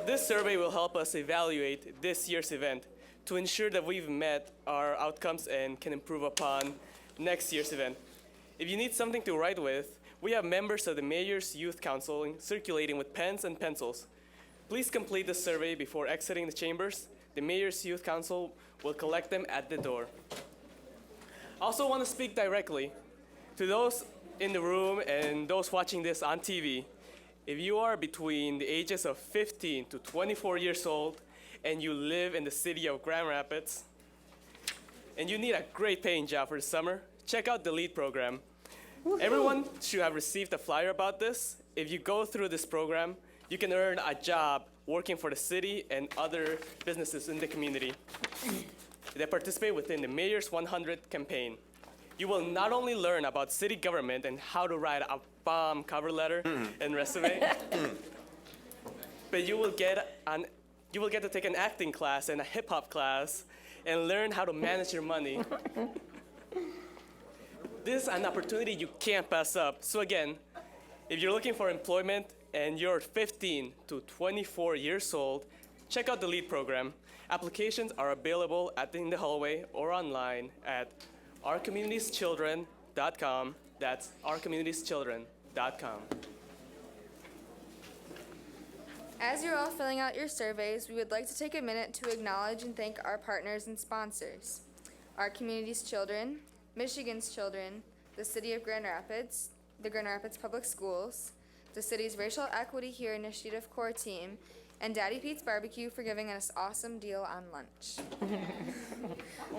D: this survey will help us evaluate this year's event to ensure that we've met our outcomes and can improve upon next year's event. If you need something to write with, we have members of the Mayor's Youth Council circulating with pens and pencils. Please complete the survey before exiting the chambers. The Mayor's Youth Council will collect them at the door. I also want to speak directly to those in the room and those watching this on TV. If you are between the ages of 15 to 24 years old and you live in the city of Grand Rapids and you need a great paying job for the summer, check out the LEAD program. Everyone should have received a flyer about this. If you go through this program, you can earn a job working for the city and other businesses in the community that participate within the Mayor's 100 campaign. You will not only learn about city government and how to write a bomb cover letter and resume, but you will get to take an acting class and a hip hop class and learn how to manage your money. This is an opportunity you can't pass up. So again, if you're looking for employment and you're 15 to 24 years old, check out the LEAD program. Applications are available in the hallway or online at ourcommunitieschildren.com. That's ourcommunitieschildren.com.
C: As you're all filling out your surveys, we would like to take a minute to acknowledge and thank our partners and sponsors. Our Community's Children, Michigan's Children, the City of Grand Rapids, the Grand Rapids Public Schools, the city's Racial Equity Here Initiative Core Team, and Daddy Pete's Barbecue for giving us awesome deal on lunch.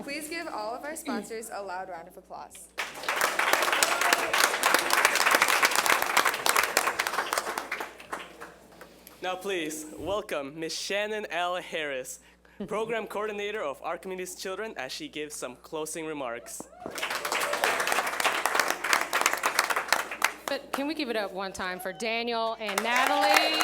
C: Please give all of our sponsors a loud round of applause.
D: Now please welcome Ms. Shannon L. Harris, Program Coordinator of Our Community's Children, as she gives some closing remarks.
N: But can we give it up one time for Daniel and Natalie?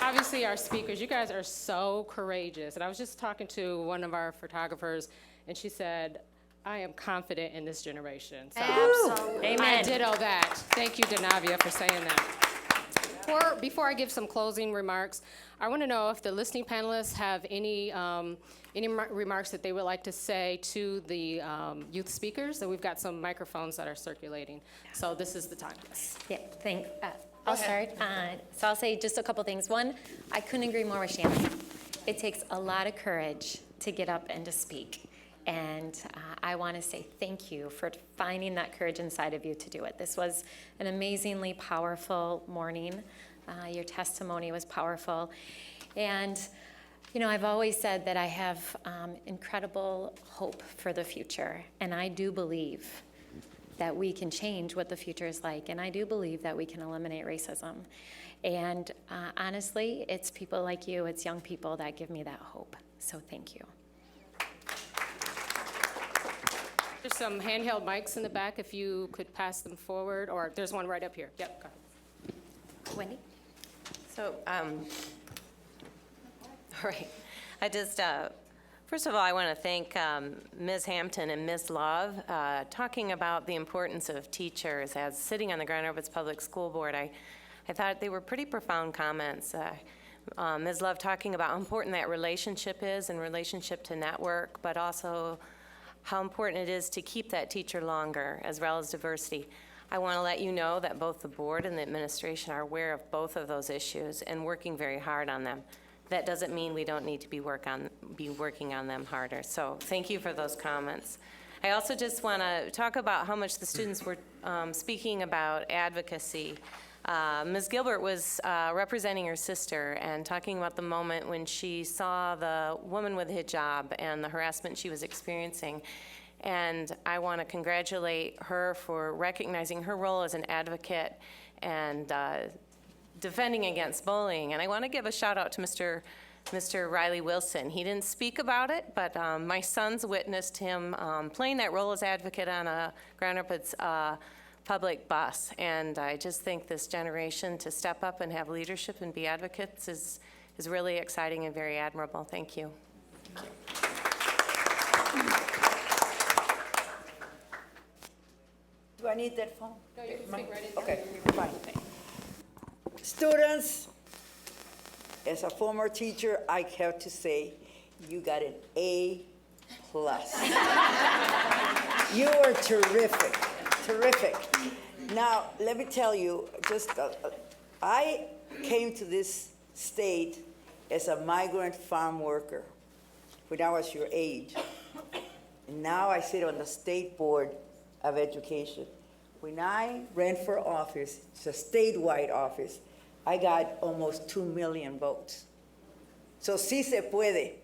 N: Obviously, our speakers, you guys are so courageous. And I was just talking to one of our photographers, and she said, I am confident in this generation. So
G: Absolutely.
N: I
G: Amen.
N: ditto that. Thank you, Denavia, for saying that. Before I give some closing remarks, I want to know if the listening panelists have any remarks that they would like to say to the youth speakers. So we've got some microphones that are circulating. So this is the time. Yes.
G: Yeah, thanks. I'll start. So I'll say just a couple things. One, I couldn't agree more with Shannon. It takes a lot of courage to get up and to speak. And I want to say thank you for finding that courage inside of you to do it. This was an amazingly powerful morning. Your testimony was powerful. And, you know, I've always said that I have incredible hope for the future. And I do believe that we can change what the future is like. And I do believe that we can eliminate racism. And honestly, it's people like you, it's young people that give me that hope. So thank you.
N: There's some handheld mics in the back, if you could pass them forward, or there's one right up here. Yep, go ahead.
P: Wendy? So, all right. I just, first of all, I want to thank Ms. Hampton and Ms. Love talking about the importance of teachers. As sitting on the Grand Rapids Public School Board, I thought they were pretty profound comments. Ms. Love talking about how important that relationship is and relationship to network, but also how important it is to keep that teacher longer, as well as diversity. I want to let you know that both the board and the administration are aware of both of those issues and working very hard on them. That doesn't mean we don't need to be working on them harder. So thank you for those comments. I also just want to talk about how much the students were speaking about advocacy. Ms. Gilbert was representing her sister and talking about the moment when she saw the woman with a hijab and the harassment she was experiencing. And I want to congratulate her for recognizing her role as an advocate and defending against bullying. And I want to give a shout out to Mr. Riley Wilson. He didn't speak about it, but my sons witnessed him playing that role as advocate on a Grand Rapids public bus. And I just think this generation to step up and have leadership and be advocates is really exciting and very admirable. Thank you.
Q: Do I need that phone?
N: No, you can speak right in.
Q: Okay, fine. Students, as a former teacher, I have to say, you got an A+. You are terrific. Terrific. Now, let me tell you, I came to this state as a migrant farm worker when I was your age. And now I sit on the State Board of Education. When I ran for office, it's a statewide office, I got almost 2 million votes. So sí se puede.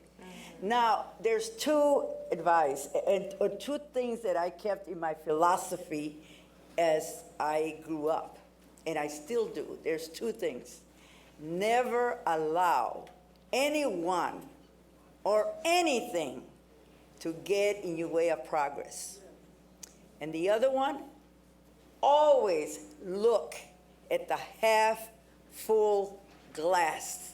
Q: Now, there's two things that I kept in my philosophy as I grew up, and I still do. There's two things. Never allow anyone or anything to get in your way of progress. And the other one, always look at the half-full glass,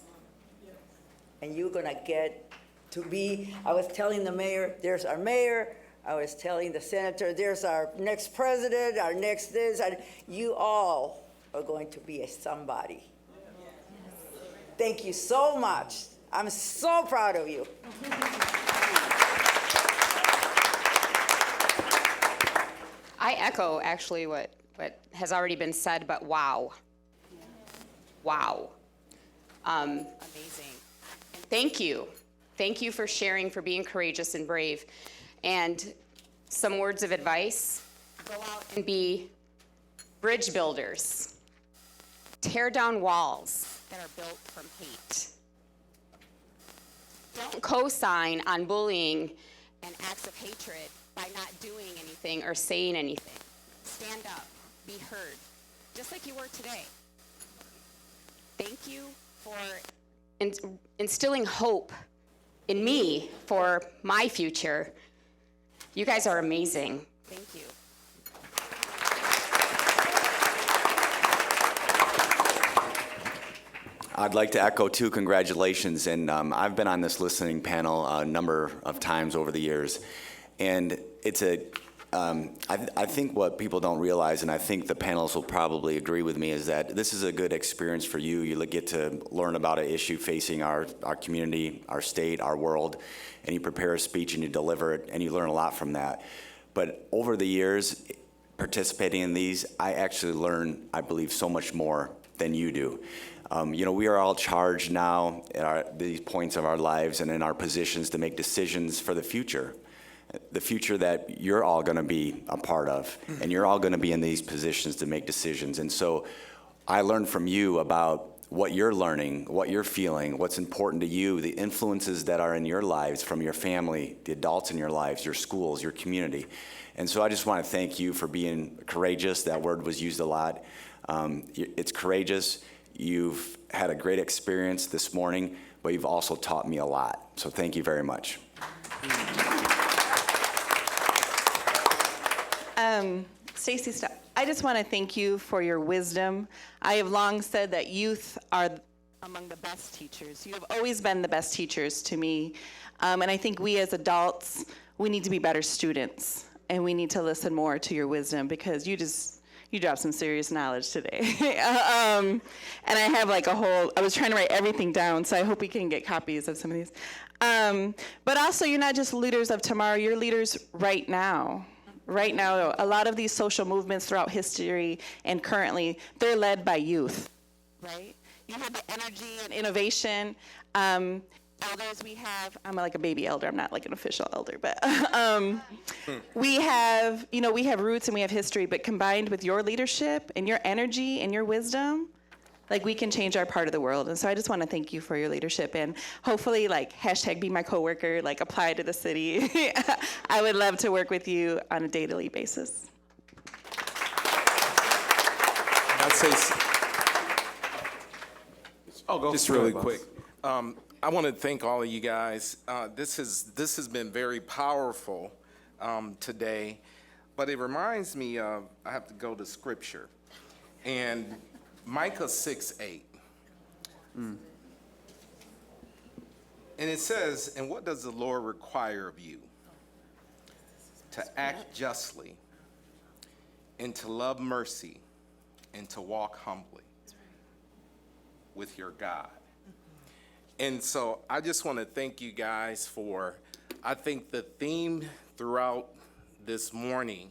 Q: and you're gonna get to be, I was telling the mayor, there's our mayor, I was telling the senator, there's our next president, our next this, and you all are going to be a somebody. Thank you so much. I'm so proud of you.
X: I echo actually what has already been said, but wow. Wow. Amazing. Thank you. Thank you for sharing, for being courageous and brave. And some words of advice, Go out and be bridge builders. Tear down walls that are built from hate. Don't co-sign on bullying and acts of hatred by not doing anything or saying anything. Stand up, be heard, just like you were today. Thank you for instilling hope in me for my future. You guys are amazing. Thank you.
F: I'd like to echo too, congratulations. And I've been on this listening panel a number of times over the years. And it's I think what people don't realize, and I think the panelists will probably agree with me, is that this is a good experience for you. You get to learn about an issue facing our community, our state, our world, and you prepare a speech and you deliver it, and you learn a lot from that. But over the years, participating in these, I actually learn, I believe, so much more than you do. We are all charged now at these points of our lives and in our positions to make decisions for the future that you're all going to be a part of, and you're all going to be in these positions to make decisions. And so I learned from you about what you're learning, what you're feeling, what's important to you, the influences that are in your lives from your family, the adults in your lives, your schools, your community. And so I just want to thank you for being courageous. That word was used a lot. It's courageous. You've had a great experience this morning, but you've also taught me a lot. So thank you very much.
M: Stacy, I just want to thank you for your wisdom. I have long said that youth are among the best teachers. You have always been the best teachers to me. And I think we as adults, we need to be better students. And we need to listen more to your wisdom, because you dropped some serious knowledge today. And I have I was trying to write everything down, so I hope we can get copies of some of these. But also, you're not just leaders of tomorrow, you're leaders right now. Right now, a lot of these social movements throughout history and currently, they're led by youth, right? You have the energy and innovation. Elders we have, I'm like a baby elder, I'm not like an official elder, but we have roots and we have history, but combined with your leadership and your energy and your wisdom, we can change our part of the world. And so I just want to thank you for your leadership, and hopefully hashtag be my coworker, apply to the city. I would love to work with you on a daily basis.
R: I'd say, just really quick. I want to thank all of you guys. This has been very powerful today, but it reminds me of, I have to go to scripture, and Micah 6:8. And it says, and what does the Lord require of you? To act justly, and to love mercy, and to walk humbly with your God. And so I just want to thank you guys I think the theme throughout this morning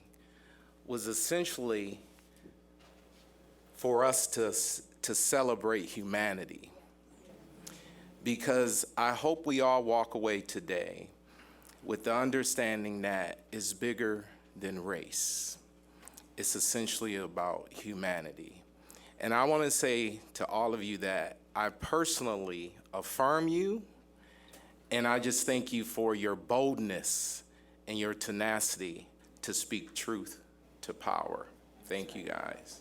R: was essentially for us to celebrate humanity. Because I hope we all walk away today with the understanding that it's bigger than race. It's essentially about humanity. And I want to say to all of you that I personally affirm you, and I just thank you for your boldness and your tenacity to speak truth to power. Thank you, guys.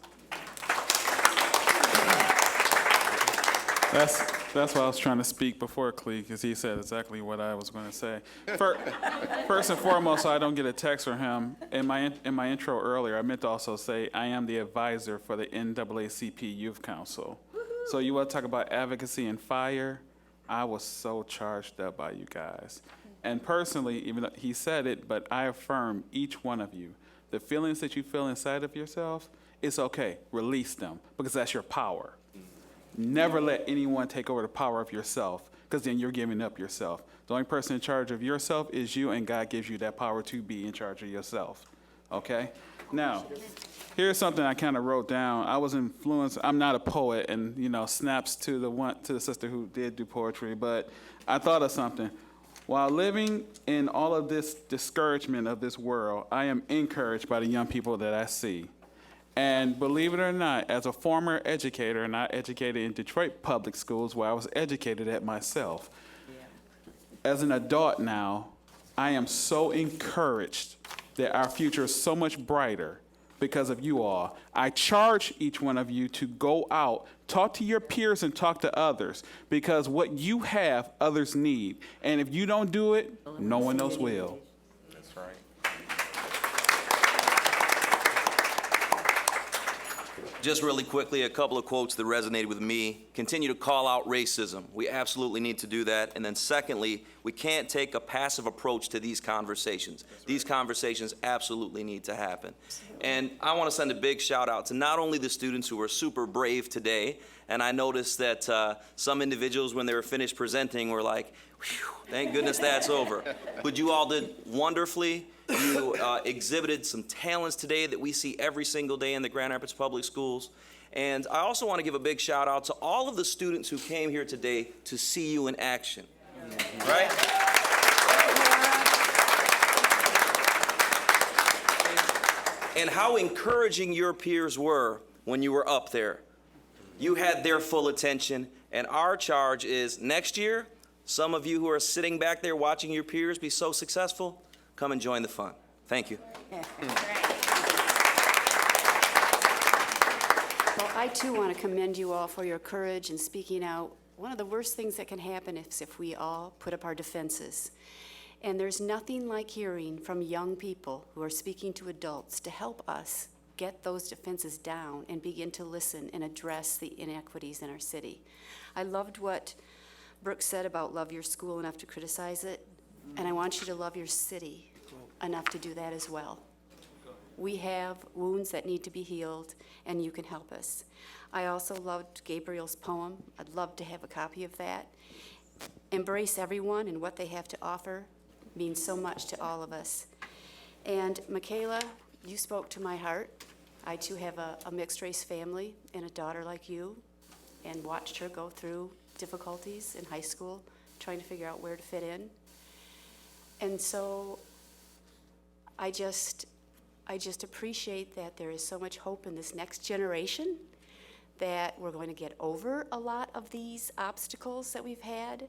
T: That's why I was trying to speak before Clee, because he said exactly what I was going to say. First and foremost, so I don't get a text from him. In my intro earlier, I meant to also say I am the advisor for the NAACP Youth Council. So you want to talk about advocacy and fire? I was so charged up by you guys. And personally, even though he said it, but I affirm each one of you. The feelings that you feel inside of yourself, it's okay. Release them, because that's your power. Never let anyone take over the power of yourself, because then you're giving up yourself. The only person in charge of yourself is you, and God gives you that power to be in charge of yourself. Okay? Now, here's something I kind of wrote down. I was influenced. I'm not a poet, and snaps to the sister who did do poetry, but I thought of something. While living in all of this discouragement of this world, I am encouraged by the young people that I see. And believe it or not, as a former educator, and I educated in Detroit public schools where I was educated at myself, as an adult now, I am so encouraged that our future is so much brighter because of you all. I charge each one of you to go out, talk to your peers and talk to others, because what you have, others need. And if you don't do it, no one else will.
R: That's right.
K: Just really quickly, a couple of quotes that resonated with me. Continue to call out racism. We absolutely need to do that. And then secondly, we can't take a passive approach to these conversations. These conversations absolutely need to happen. And I want to send a big shout out to not only the students who were super brave today, and I noticed that some individuals, when they were finished presenting, were like, "Whew, thank goodness that's over." But you all did wonderfully. You exhibited some talents today that we see every single day in the Grand Rapids Public Schools. And I also want to give a big shout out to all of the students who came here today to see you in action. Right? And how encouraging your peers were when you were up there. You had their full attention, and our charge is next year, some of you who are sitting back there watching your peers be so successful, come and join the fun. Thank you.
I: Well, I too want to commend you all for your courage in speaking out. One of the worst things that can happen is if we all put up our defenses. And there's nothing like hearing from young people who are speaking to adults to help us get those defenses down and begin to listen and address the inequities in our city. I loved what Brooke said about love your school enough to criticize it, and I want you to love your city enough to do that as well. We have wounds that need to be healed, and you can help us. I also loved Gabriel's poem. I'd love to have a copy of that. Embrace everyone and what they have to offer means so much to all of us. And Michaela, you spoke to my heart. I too have a mixed race family and a daughter like you, and watched her go through difficulties in high school, trying to figure out where to fit in. And so I just appreciate that there is so much hope in this next generation, that we're going to get over a lot of these obstacles that we've had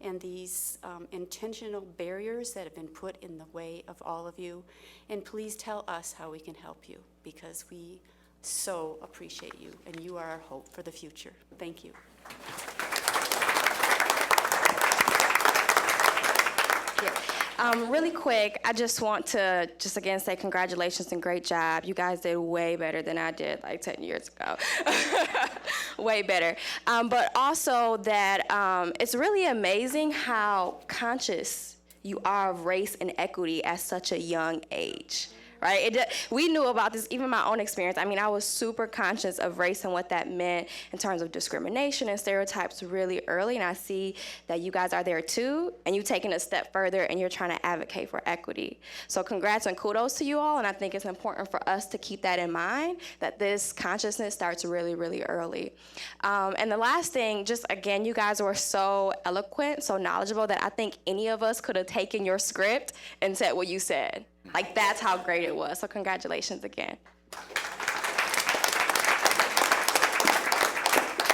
I: and these intentional barriers that have been put in the way of all of you. And please tell us how we can help you, because we so appreciate you, and you are our hope for the future. Thank you.
S: Really quick, I just want to again say congratulations and great job. You guys did way better than I did like 10 years ago. Way better. But also that it's really amazing how conscious you are of race and equity at such a young age. Right? We knew about this, even my own experience. I mean, I was super conscious of race and what that meant in terms of discrimination and stereotypes really early, and I see that you guys are there too, and you've taken a step further, and you're trying to advocate for equity. So congrats and kudos to you all, and I think it's important for us to keep that in mind, that this consciousness starts really, really early. And the last thing, just again, you guys were so eloquent, so knowledgeable, that I think any of us could have taken your script and said what you said. Like, that's how great it was. So congratulations again.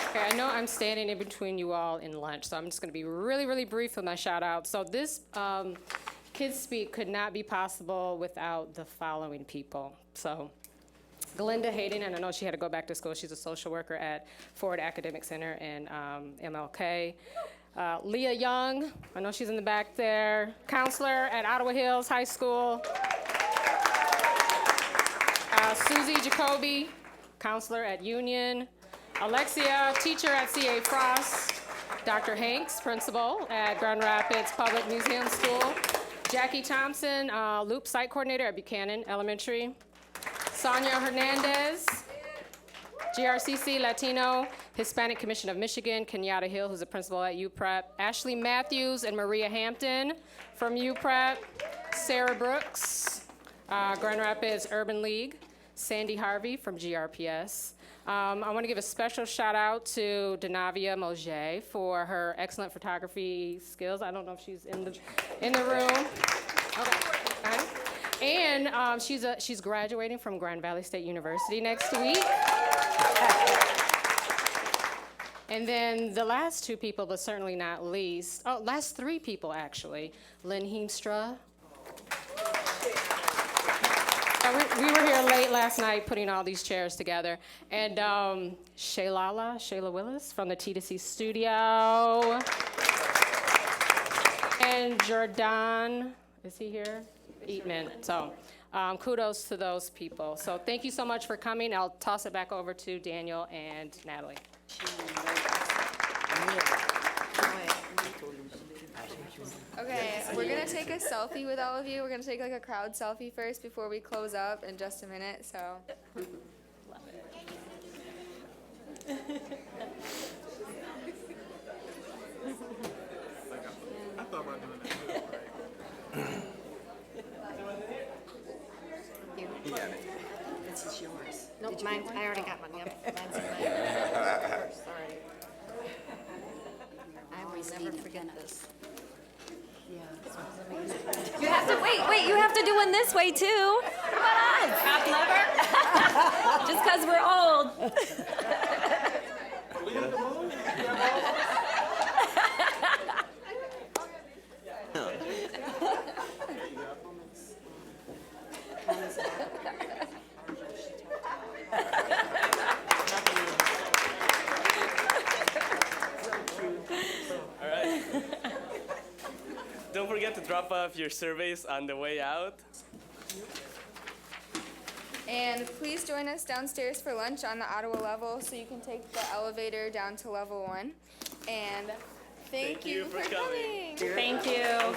N: Okay, I know I'm standing in between you all in lunch, so I'm just going to be really, really brief with my shout out. So this KidSpeak could not be possible without the following people. So Glinda Hayden, and I know she had to go back to school. She's a social worker at Ford Academic Center in MLK. Leah Young, I know she's in the back there, counselor at Ottawa Hills High School. Susie Jacoby, counselor at Union. Alexia, teacher at C.A. Frost. Dr. Hanks, principal at Grand Rapids Public Museum School. Jackie Thompson, Loop site coordinator at Buchanan Elementary. Sonia Hernandez, GRCC Latino Hispanic Commission of Michigan. Kenyatta Hill, who's a principal at UPrep. Ashley Matthews and Maria Hampton from UPrep. Sarah Brooks, Grand Rapids Urban League. Sandy Harvey from GRPS. I want to give a special shout out to Denavia Moget for her excellent photography skills. I don't know if she's in the room. Okay. And she's graduating from Grand Valley State University next week. And then the last two people, but certainly not least, last three people actually, Lynn Heemstra. We were here late last night putting all these chairs together. And Shayla Willis from the T2C studio. And Jordan, is he here? Eatman. So kudos to those people. So thank you so much for coming. I'll toss it back over to Daniel and Natalie.
C: Okay, we're gonna take a selfie with all of you. We're gonna take like a crowd selfie first before we close up in just a minute, so.
T: I thought about doing that too.
A: You got it. This is yours.
O: No, mine, I already got one, yep. Mine's in mine. Sorry. I will never forget this.
G: You have to, wait, you have to do one this way too. Come on. Half lever. Just because we're old.
D: All right. Don't forget to drop off your surveys on the way out.
C: And please join us downstairs for lunch on the Ottawa level so you can take the elevator down to level 1. And thank you for coming.
G: Thank you.